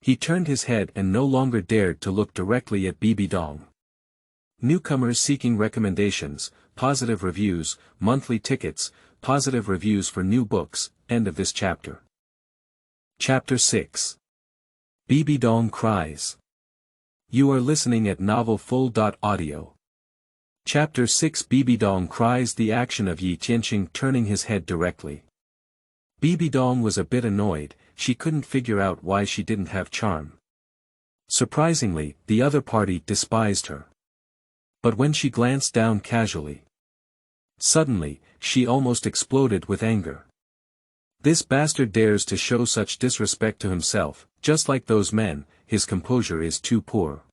He turned his head and no longer dared to look directly at Bibi Dong. Newcomers seeking recommendations, positive reviews, monthly tickets, positive reviews for new books, end of this chapter. Chapter 6. Bibi Dong cries. You are listening at novelfull.audio. Chapter 6. Bibi Dong cries. The action of Yi Tianqing turning his head directly. Bibi Dong was a bit annoyed, she couldn't figure out why she didn't have charm. Surprisingly, the other party despised her. But when she glanced down casually, suddenly, she almost exploded with anger. This bastard dares to show such disrespect to himself, just like those men, his composure is too poor.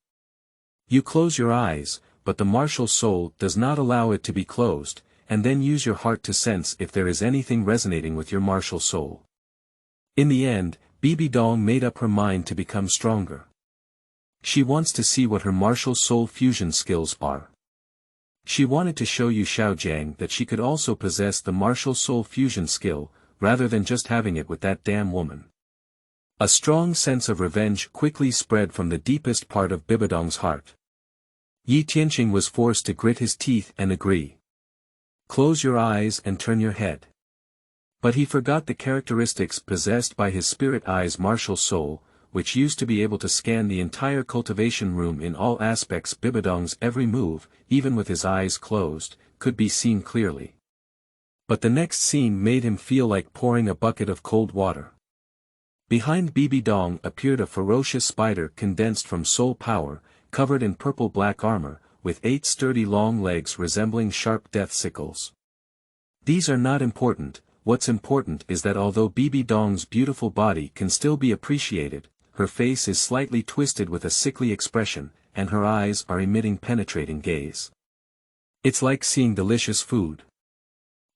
You close your eyes, but the martial soul does not allow it to be closed, and then use your heart to sense if there is anything resonating with your martial soul. In the end, Bibi Dong made up her mind to become stronger. She wants to see what her martial soul fusion skills are. She wanted to show Yu Xiaojiang that she could also possess the martial soul fusion skill, rather than just having it with that damn woman. A strong sense of revenge quickly spread from the deepest part of Bibidong's heart. Yi Tianqing was forced to grit his teeth and agree. Close your eyes and turn your head. But he forgot the characteristics possessed by his spirit eye's martial soul, which used to be able to scan the entire cultivation room in all aspects. Bibidong's every move, even with his eyes closed, could be seen clearly. But the next scene made him feel like pouring a bucket of cold water. Behind Bibi Dong appeared a ferocious spider condensed from soul power, covered in purple-black armor, with 8 sturdy long legs resembling sharp death sickles. These are not important, what's important is that although Bibi Dong's beautiful body can still be appreciated, her face is slightly twisted with a sickly expression, and her eyes are emitting penetrating gaze. It's like seeing delicious food.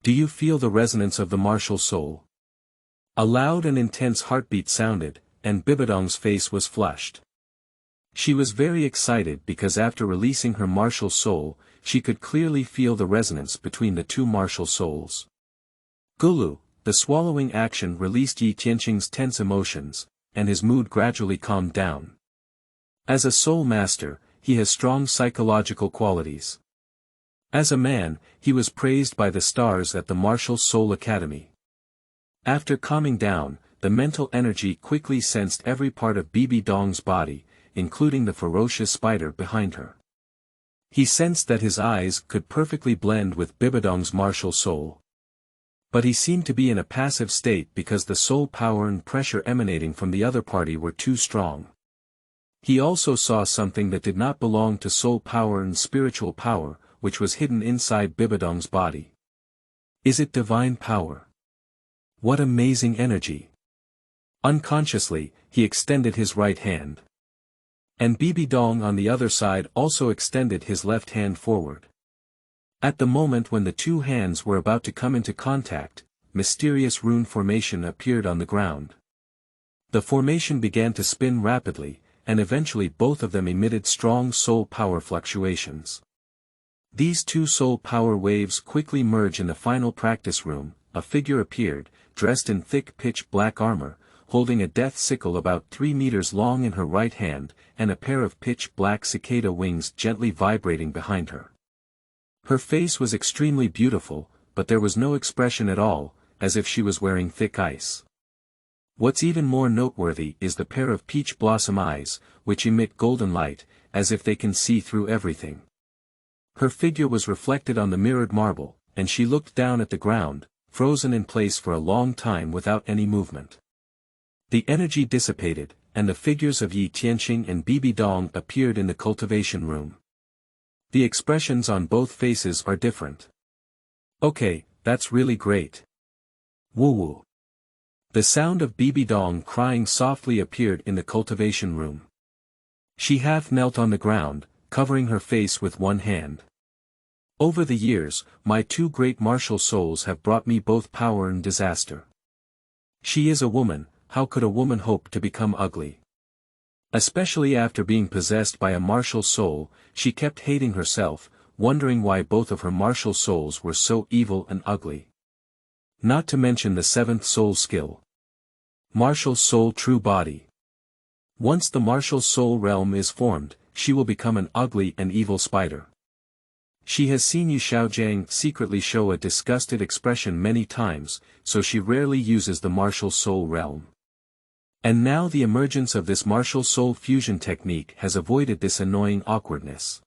Do you feel the resonance of the martial soul? A loud and intense heartbeat sounded, and Bibidong's face was flushed. She was very excited because after releasing her martial soul, she could clearly feel the resonance between the two martial souls. Gulu, the swallowing action released Yi Tianqing's tense emotions, and his mood gradually calmed down. As a soul master, he has strong psychological qualities. As a man, he was praised by the stars at the Martial Soul Academy. After calming down, the mental energy quickly sensed every part of Bibi Dong's body, including the ferocious spider behind her. He sensed that his eyes could perfectly blend with Bibidong's martial soul. But he seemed to be in a passive state because the soul power and pressure emanating from the other party were too strong. He also saw something that did not belong to soul power and spiritual power, which was hidden inside Bibidong's body. Is it divine power? What amazing energy! Unconsciously, he extended his right hand. And Bibi Dong on the other side also extended his left hand forward. At the moment when the two hands were about to come into contact, mysterious rune formation appeared on the ground. The formation began to spin rapidly, and eventually both of them emitted strong soul power fluctuations. These two soul power waves quickly merge in the final practice room. A figure appeared, dressed in thick pitch black armor, holding a death sickle about 3 meters long in her right hand, and a pair of pitch black cicada wings gently vibrating behind her. Her face was extremely beautiful, but there was no expression at all, as if she was wearing thick ice. What's even more noteworthy is the pair of peach blossom eyes, which emit golden light, as if they can see through everything. Her figure was reflected on the mirrored marble, and she looked down at the ground, frozen in place for a long time without any movement. The energy dissipated, and the figures of Yi Tianqing and Bibi Dong appeared in the cultivation room. The expressions on both faces are different. Okay, that's really great. Woo-woo. The sound of Bibi Dong crying softly appeared in the cultivation room. She half knelt on the ground, covering her face with one hand. Over the years, my two great martial souls have brought me both power and disaster. She is a woman, how could a woman hope to become ugly? Especially after being possessed by a martial soul, she kept hating herself, wondering why both of her martial souls were so evil and ugly. Not to mention the 7th soul skill. Martial soul true body. Once the martial soul realm is formed, she will become an ugly and evil spider. She has seen Yu Xiaojiang secretly show a disgusted expression many times, so she rarely uses the martial soul realm. And now the emergence of this martial soul fusion technique has avoided this annoying awkwardness.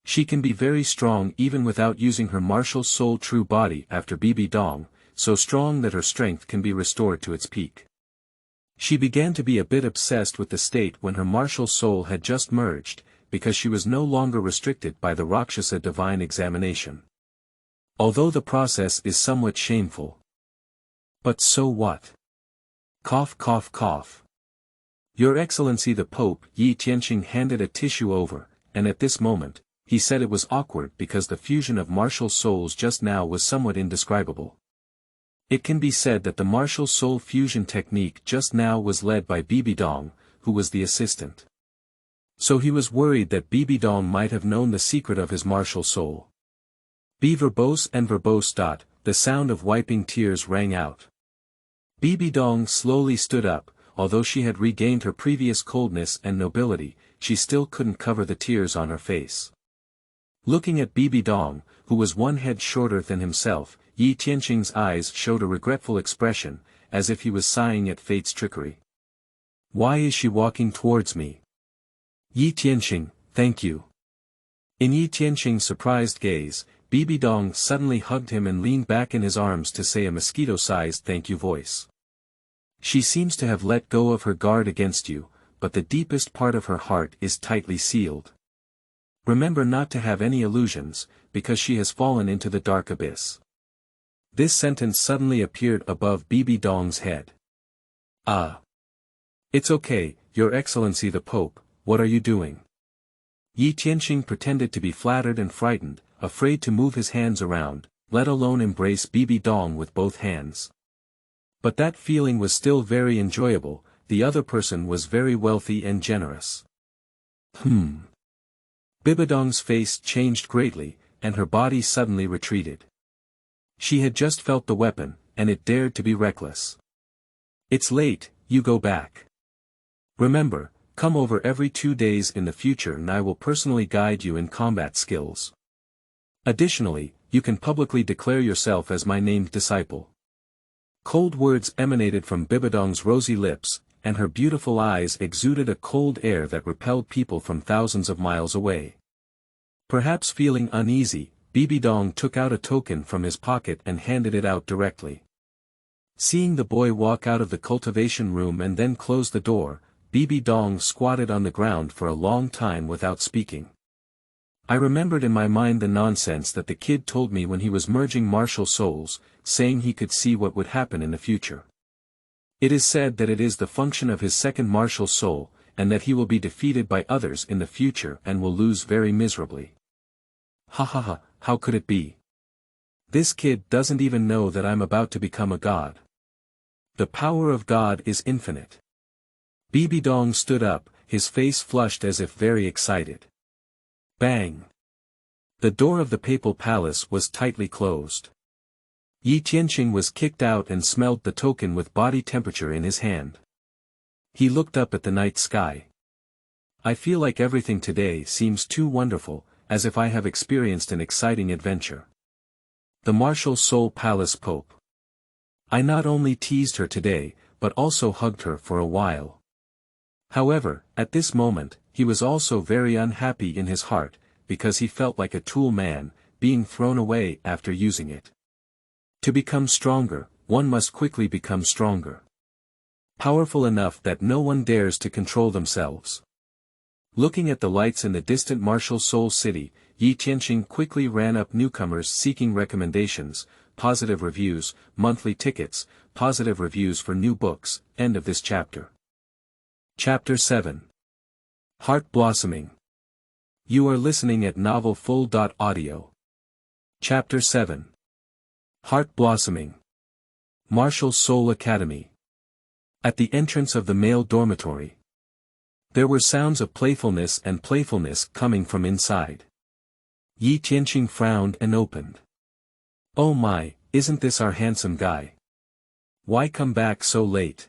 She can be very strong even without using her martial soul true body after Bibi Dong, so strong that her strength can be restored to its peak. She began to be a bit obsessed with the state when her martial soul had just merged, because she was no longer restricted by the Rakshasa divine examination. Although the process is somewhat shameful. But so what? Cough cough cough. Your Excellency the Pope Yi Tianqing handed a tissue over, and at this moment, he said it was awkward because the fusion of martial souls just now was somewhat indescribable. It can be said that the martial soul fusion technique just now was led by Bibi Dong, who was the assistant. So he was worried that Bibi Dong might have known the secret of his martial soul. Be verbose and verbose. The sound of wiping tears rang out. Bibi Dong slowly stood up, although she had regained her previous coldness and nobility, she still couldn't cover the tears on her face. Looking at Bibi Dong, who was one head shorter than himself, Yi Tianqing's eyes showed a regretful expression, as if he was sighing at fate's trickery. Why is she walking towards me? Yi Tianqing, thank you. In Yi Tianqing's surprised gaze, Bibi Dong suddenly hugged him and leaned back in his arms to say a mosquito-sized thank you voice. She seems to have let go of her guard against you, but the deepest part of her heart is tightly sealed. Remember not to have any illusions, because she has fallen into the dark abyss. This sentence suddenly appeared above Bibi Dong's head. Ah. It's okay, Your Excellency the Pope, what are you doing? Yi Tianqing pretended to be flattered and frightened, afraid to move his hands around, let alone embrace Bibi Dong with both hands. But that feeling was still very enjoyable, the other person was very wealthy and generous. Bibi Dong's face changed greatly, and her body suddenly retreated. She had just felt the weapon, and it dared to be reckless. It's late, you go back. Remember, come over every 2 days in the future and I will personally guide you in combat skills. Additionally, you can publicly declare yourself as my named disciple. Cold words emanated from Bibidong's rosy lips, and her beautiful eyes exuded a cold air that repelled people from thousands of miles away. Perhaps feeling uneasy, Bibi Dong took out a token from his pocket and handed it out directly. Seeing the boy walk out of the cultivation room and then close the door, Bibi Dong squatted on the ground for a long time without speaking. I remembered in my mind the nonsense that the kid told me when he was merging martial souls, saying he could see what would happen in the future. It is said that it is the function of his second martial soul, and that he will be defeated by others in the future and will lose very miserably. Ha ha ha, how could it be? This kid doesn't even know that I'm about to become a god. The power of God is infinite. Bibi Dong stood up, his face flushed as if very excited. Bang! The door of the papal palace was tightly closed. Yi Tianqing was kicked out and smelled the token with body temperature in his hand. He looked up at the night sky. I feel like everything today seems too wonderful, as if I have experienced an exciting adventure. The Martial Soul Palace Pope. I not only teased her today, but also hugged her for a while. However, at this moment, he was also very unhappy in his heart, because he felt like a tool man, being thrown away after using it. To become stronger, one must quickly become stronger. Powerful enough that no one dares to control themselves. Looking at the lights in the distant martial soul city, Yi Tianqing quickly ran up newcomers seeking recommendations, positive reviews, monthly tickets, positive reviews for new books, end of this chapter. Chapter 7. Heart Blossoming. You are listening at novelfull.audio. Chapter 7. Heart Blossoming. Martial Soul Academy. At the entrance of the male dormitory. There were sounds of playfulness coming from inside. Yi Tianqing frowned and opened. Oh my, isn't this our handsome guy? Why come back so late?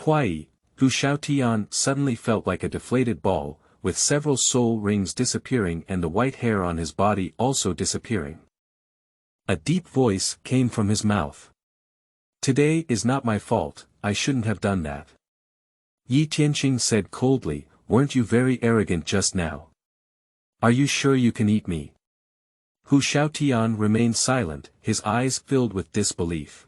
Pui, Hu Xiaotian suddenly felt like a deflated ball, with several soul rings disappearing and the white hair on his body also disappearing. A deep voice came from his mouth. Today is not my fault, I shouldn't have done that. Yi Tianqing said coldly, weren't you very arrogant just now? Are you sure you can eat me? Hu Xiaotian remained silent, his eyes filled with disbelief.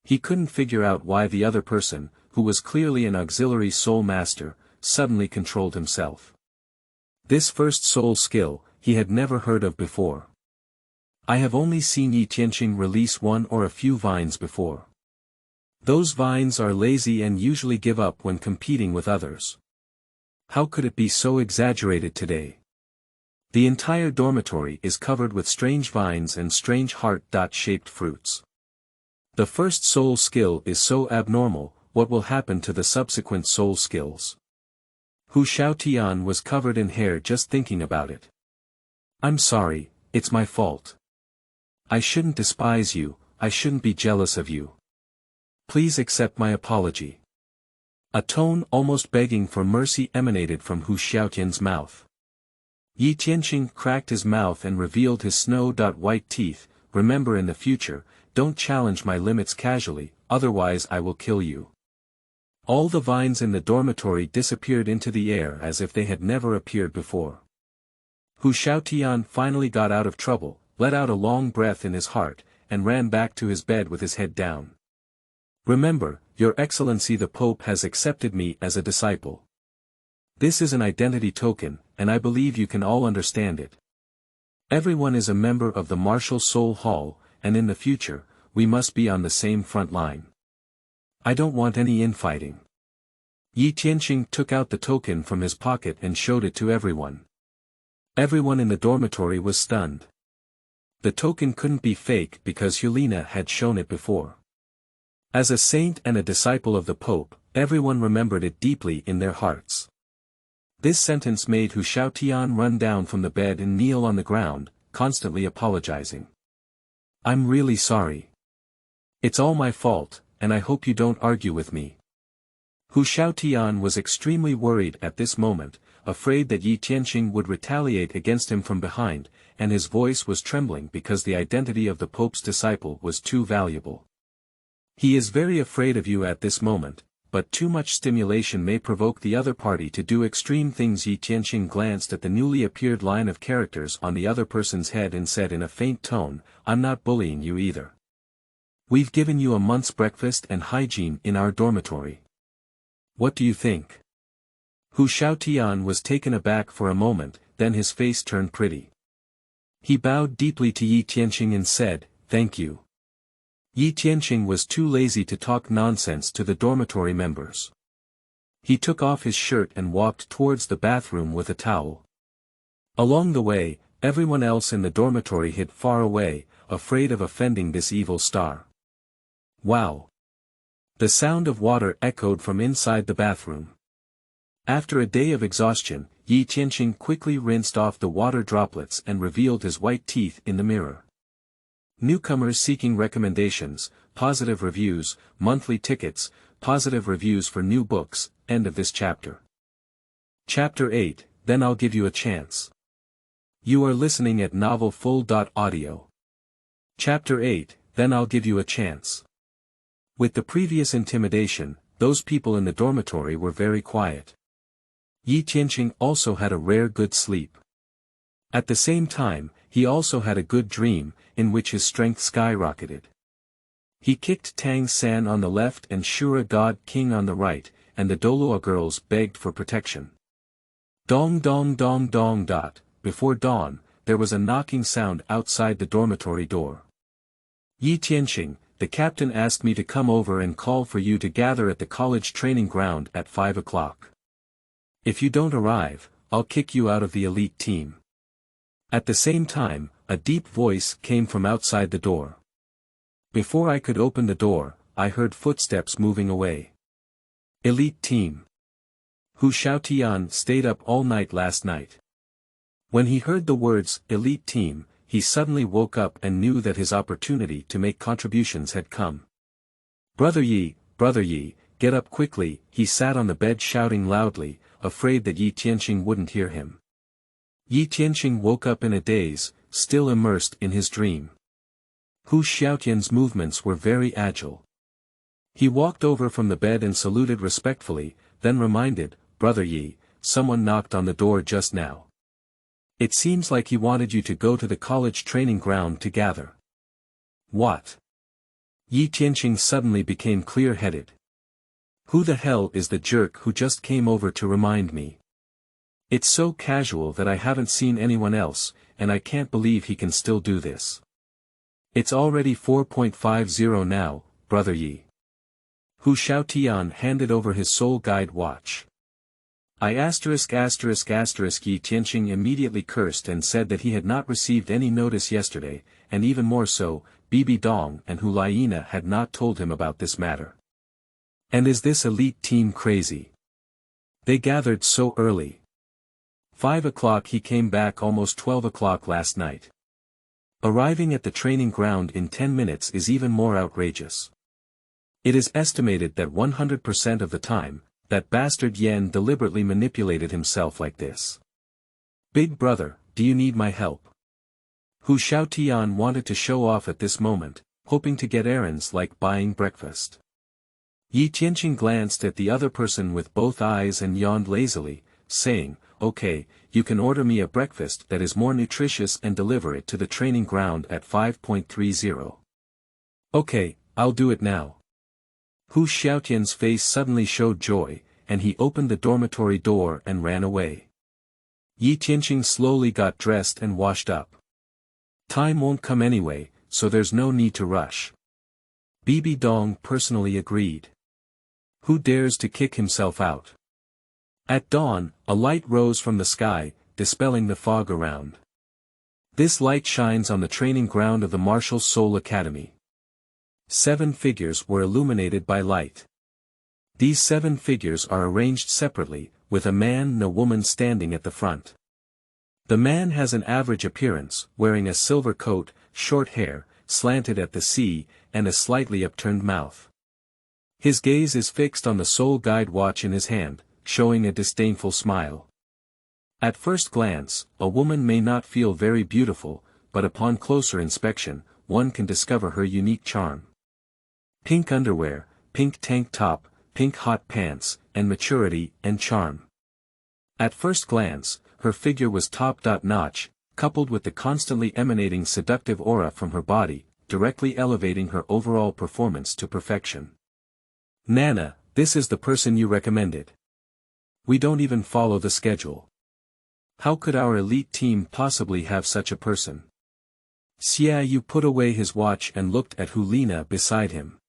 He couldn't figure out why the other person, who was clearly an auxiliary soul master, suddenly controlled himself. This first soul skill, he had never heard of before. I have only seen Yi Tianqing release one or a few vines before. Those vines are lazy and usually give up when competing with others. How could it be so exaggerated today? The entire dormitory is covered with strange vines and strange heart-shaped fruits. The first soul skill is so abnormal, what will happen to the subsequent soul skills? Hu Xiaotian was covered in hair just thinking about it. I'm sorry, it's my fault. I shouldn't despise you, I shouldn't be jealous of you. Please accept my apology. A tone almost begging for mercy emanated from Hu Xiaotian's mouth. Yi Tianqing cracked his mouth and revealed his snow-white teeth. Remember, in the future, don't challenge my limits casually, otherwise I will kill you. All the vines in the dormitory disappeared into the air as if they had never appeared before. Hu Xiaotian finally got out of trouble, let out a long breath in his heart, and ran back to his bed with his head down. Remember, Your Excellency the Pope has accepted me as a disciple. This is an identity token, and I believe you can all understand it. Everyone is a member of the Martial Soul Hall, and in the future, we must be on the same front line. I don't want any infighting. Yi Tianqing took out the token from his pocket and showed it to everyone. Everyone in the dormitory was stunned. The token couldn't be fake because Hulena had shown it before. As a saint and a disciple of the Pope, everyone remembered it deeply in their hearts. This sentence made Hu Xiaotian run down from the bed and kneel on the ground, constantly apologizing. I'm really sorry. It's all my fault, and I hope you don't argue with me. Hu Xiaotian was extremely worried at this moment, afraid that Yi Tianqing would retaliate against him from behind, and his voice was trembling because the identity of the Pope's disciple was too valuable. He is very afraid of you at this moment, but too much stimulation may provoke the other party to do extreme things. Yi Tianqing glanced at the newly appeared line of characters on the other person's head and said in a faint tone, I'm not bullying you either. We've given you a month's breakfast and hygiene in our dormitory. What do you think? Hu Xiaotian was taken aback for a moment, then his face turned pretty. He bowed deeply to Yi Tianqing and said, thank you. Yi Tianqing was too lazy to talk nonsense to the dormitory members. He took off his shirt and walked towards the bathroom with a towel. Along the way, everyone else in the dormitory hid far away, afraid of offending this evil star. Wow! The sound of water echoed from inside the bathroom. After a day of exhaustion, Yi Tianqing quickly rinsed off the water droplets and revealed his white teeth in the mirror. Newcomers seeking recommendations, positive reviews, monthly tickets, positive reviews for new books, end of this chapter. Chapter 8, Then I'll Give You a Chance. You are listening at novelfull.audio. Chapter 8, Then I'll Give You a Chance. With the previous intimidation, those people in the dormitory were very quiet. Yi Tianqing also had a rare good sleep. At the same time, he also had a good dream, in which his strength skyrocketed. He kicked Tang San on the left and Shura God King on the right, and the Douluo girls begged for protection. Dong dong dong dong dot. Before dawn, there was a knocking sound outside the dormitory door. Yi Tianqing, the captain asked me to come over and call for you to gather at the college training ground at 5 o'clock. If you don't arrive, I'll kick you out of the elite team. At the same time, a deep voice came from outside the door. Before I could open the door, I heard footsteps moving away. Elite team. Hu Xiaotian stayed up all night last night. When he heard the words, elite team, he suddenly woke up and knew that his opportunity to make contributions had come. Brother Yi, get up quickly. He sat on the bed shouting loudly, afraid that Yi Tianqing wouldn't hear him. Yi Tianqing woke up in a daze, still immersed in his dream. Hu Xiaotian's movements were very agile. He walked over from the bed and saluted respectfully, then reminded, "Brother Yi, someone knocked on the door just now. It seems like he wanted you to go to the college training ground to gather." "What?" Yi Tianqing suddenly became clear-headed. "Who the hell is the jerk who just came over to remind me? It's so casual that I haven't seen anyone else, and I can't believe he can still do this. It's already 4.50 now, Brother Yi." Hu Xiaotian handed over his soul guide watch. Yi Tianqing immediately cursed and said that he had not received any notice yesterday, and even more so, Bibi Dong and Hulena had not told him about this matter. And is this elite team crazy? They gathered so early. 5 o'clock. He came back almost 12 o'clock last night. Arriving at the training ground in 10 minutes is even more outrageous. It is estimated that 100% of the time, that bastard Yan deliberately manipulated himself like this. "Big brother, do you need my help?" Hu Xiaotian wanted to show off at this moment, hoping to get errands like buying breakfast. Yi Tianqing glanced at the other person with both eyes and yawned lazily, saying, "Okay, you can order me a breakfast that is more nutritious and deliver it to the training ground at 5.30. "Okay, I'll do it now." Hu Xiaotian's face suddenly showed joy, and he opened the dormitory door and ran away. Yi Tianqing slowly got dressed and washed up. Time won't come anyway, so there's no need to rush. Bibi Dong personally agreed. Who dares to kick himself out? At dawn, a light rose from the sky, dispelling the fog around. This light shines on the training ground of the Martial Soul Academy. 7 figures were illuminated by light. These 7 figures are arranged separately, with a man and a woman standing at the front. The man has an average appearance, wearing a silver coat, short hair, slanted at the C, and a slightly upturned mouth. His gaze is fixed on the soul guide watch in his hand, showing a disdainful smile. At first glance, a woman may not feel very beautiful, but upon closer inspection, one can discover her unique charm. Pink underwear, pink tank top, pink hot pants, and maturity and charm. At first glance, her figure was top-notch, coupled with the constantly emanating seductive aura from her body, directly elevating her overall performance to perfection. "Nana, this is the person you recommended. We don't even follow the schedule. How could our elite team possibly have such a person?" Xiao Wu put away his watch and looked at Hulena beside him.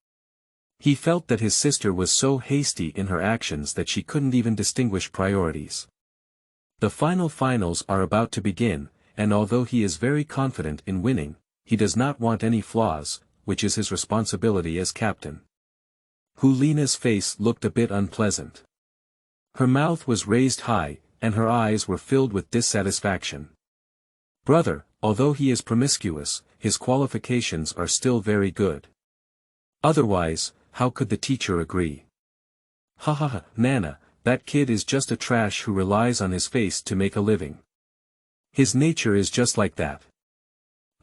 He felt that his sister was so hasty in her actions that she couldn't even distinguish priorities. The finals are about to begin, and although he is very confident in winning, he does not want any flaws, which is his responsibility as captain. Hulena's face looked a bit unpleasant. Her mouth was raised high, and her eyes were filled with dissatisfaction. "Brother, although he is promiscuous, his qualifications are still very good. Otherwise, how could the teacher agree?" "Ha ha ha, Nana, that kid is just a trash who relies on his face to make a living. His nature is just like that.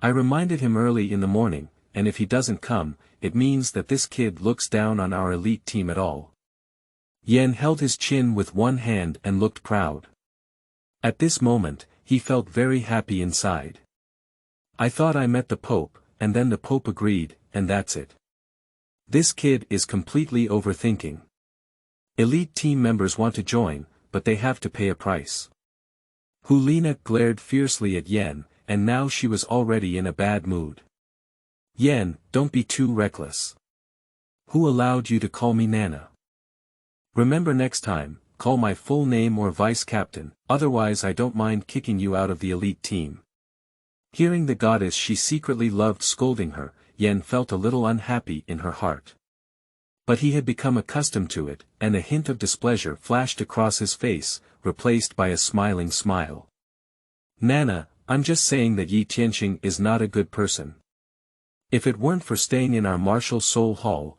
I reminded him early in the morning, and if he doesn't come, it means that this kid looks down on our elite team at all." Yan held his chin with one hand and looked proud. At this moment, he felt very happy inside. "I thought I met the Pope, and then the Pope agreed, and that's it. This kid is completely overthinking. Elite team members want to join, but they have to pay a price." Hulena glared fiercely at Yan, and now she was already in a bad mood. "Yan, don't be too reckless. Who allowed you to call me Nana? Remember next time, call my full name or vice captain, otherwise I don't mind kicking you out of the elite team." Hearing the goddess she secretly loved scolding her, Yan felt a little unhappy in her heart. But he had become accustomed to it, and a hint of displeasure flashed across his face, replaced by a smiling smile. "Nana, I'm just saying that Yi Tianqing is not a good person. If it weren't for staying in our martial soul hall,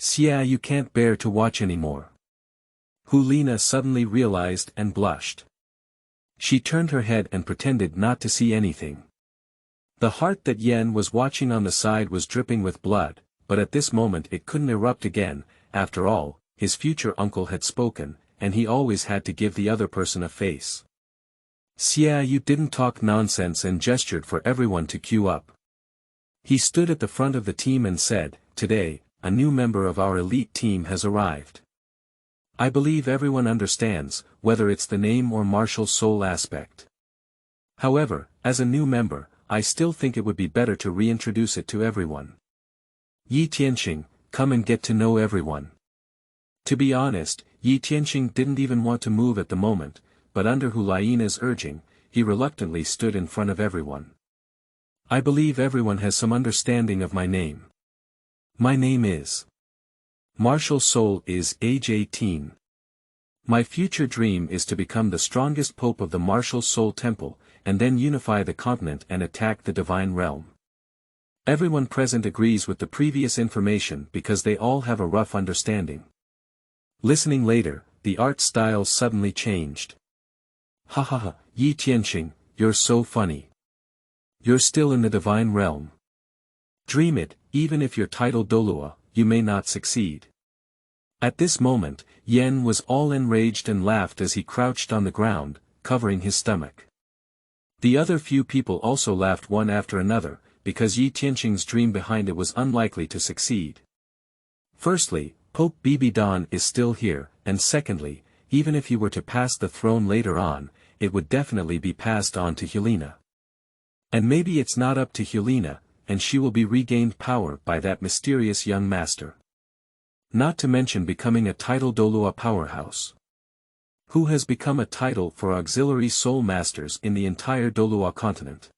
Xiao Wu can't bear to watch anymore. Hulena suddenly realized and blushed. She turned her head and pretended not to see anything. The heart that Yen was watching on the side was dripping with blood, but at this moment it couldn't erupt again. After all, his future uncle had spoken, and he always had to give the other person a face. Xiao Wu didn't talk nonsense and gestured for everyone to queue up. He stood at the front of the team and said, "Today, a new member of our elite team has arrived. I believe everyone understands, whether it's the name or martial soul aspect. However, as a new member, I still think it would be better to reintroduce it to everyone. Yi Tianxing, come and get to know everyone." To be honest, Yi Tianxing didn't even want to move at the moment, but under Hulena's urging, he reluctantly stood in front of everyone. "I believe everyone has some understanding of my name. My name is Martial Soul is age 18. My future dream is to become the strongest pope of the Martial Soul Temple, and then unify the continent and attack the divine realm." Everyone present agrees with the previous information because they all have a rough understanding. Listening later, the art style suddenly changed. "Ha ha ha, Yi Tianxing, you're so funny. You're still in the divine realm. Dream it, even if you're titled Douluo, you may not succeed." At this moment, Yen was all enraged and laughed as he crouched on the ground, covering his stomach. The other few people also laughed one after another, because Yi Tianxing's dream behind it was unlikely to succeed. Firstly, Pope Bibi Dong is still here, and secondly, even if he were to pass the throne later on, it would definitely be passed on to Hulena. And maybe it's not up to Hulena, and she will be regained power by that mysterious young master. Not to mention becoming a title Douluo powerhouse. Who has become a title for auxiliary soul masters in the entire Douluo continent.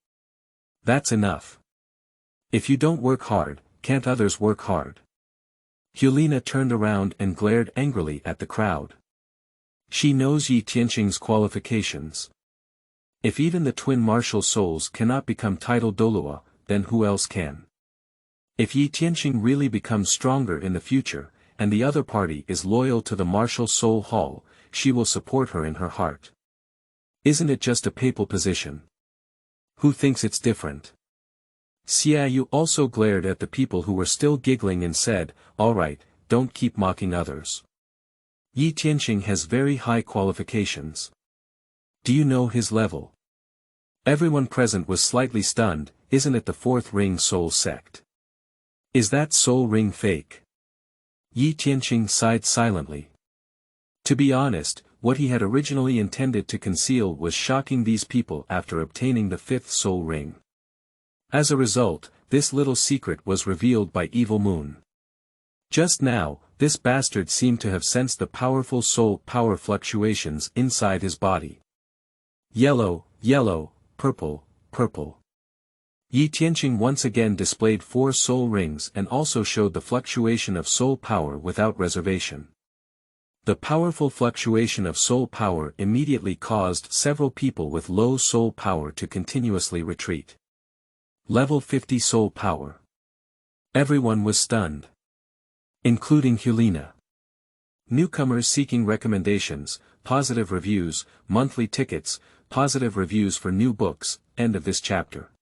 That's enough. If you don't work hard, can't others work hard? Hulena turned around and glared angrily at the crowd. She knows Yi Tianxing's qualifications. If even the twin martial souls cannot become titled Douluo, then who else can? If Yi Tianxing really becomes stronger in the future, and the other party is loyal to the martial soul hall, she will support her in her heart. Isn't it just a papal position? Who thinks it's different? Xiao Wu also glared at the people who were still giggling and said, "All right, don't keep mocking others. Yi Tianxing has very high qualifications. Do you know his level?" Everyone present was slightly stunned. Isn't it the fourth ring soul sect? Is that soul ring fake? Yi Tianxing sighed silently. To be honest, what he had originally intended to conceal was shocking these people after obtaining the fifth soul ring. As a result, this little secret was revealed by Evil Moon. Just now, this bastard seemed to have sensed the powerful soul power fluctuations inside his body. Yellow, yellow, purple, purple. Yi Tianxing once again displayed 4 soul rings and also showed the fluctuation of soul power without reservation. The powerful fluctuation of soul power immediately caused several people with low soul power to continuously retreat. Level 50 soul power. Everyone was stunned. Including Hulena. Newcomers seeking recommendations, positive reviews, monthly tickets, positive reviews for new books. End of this chapter.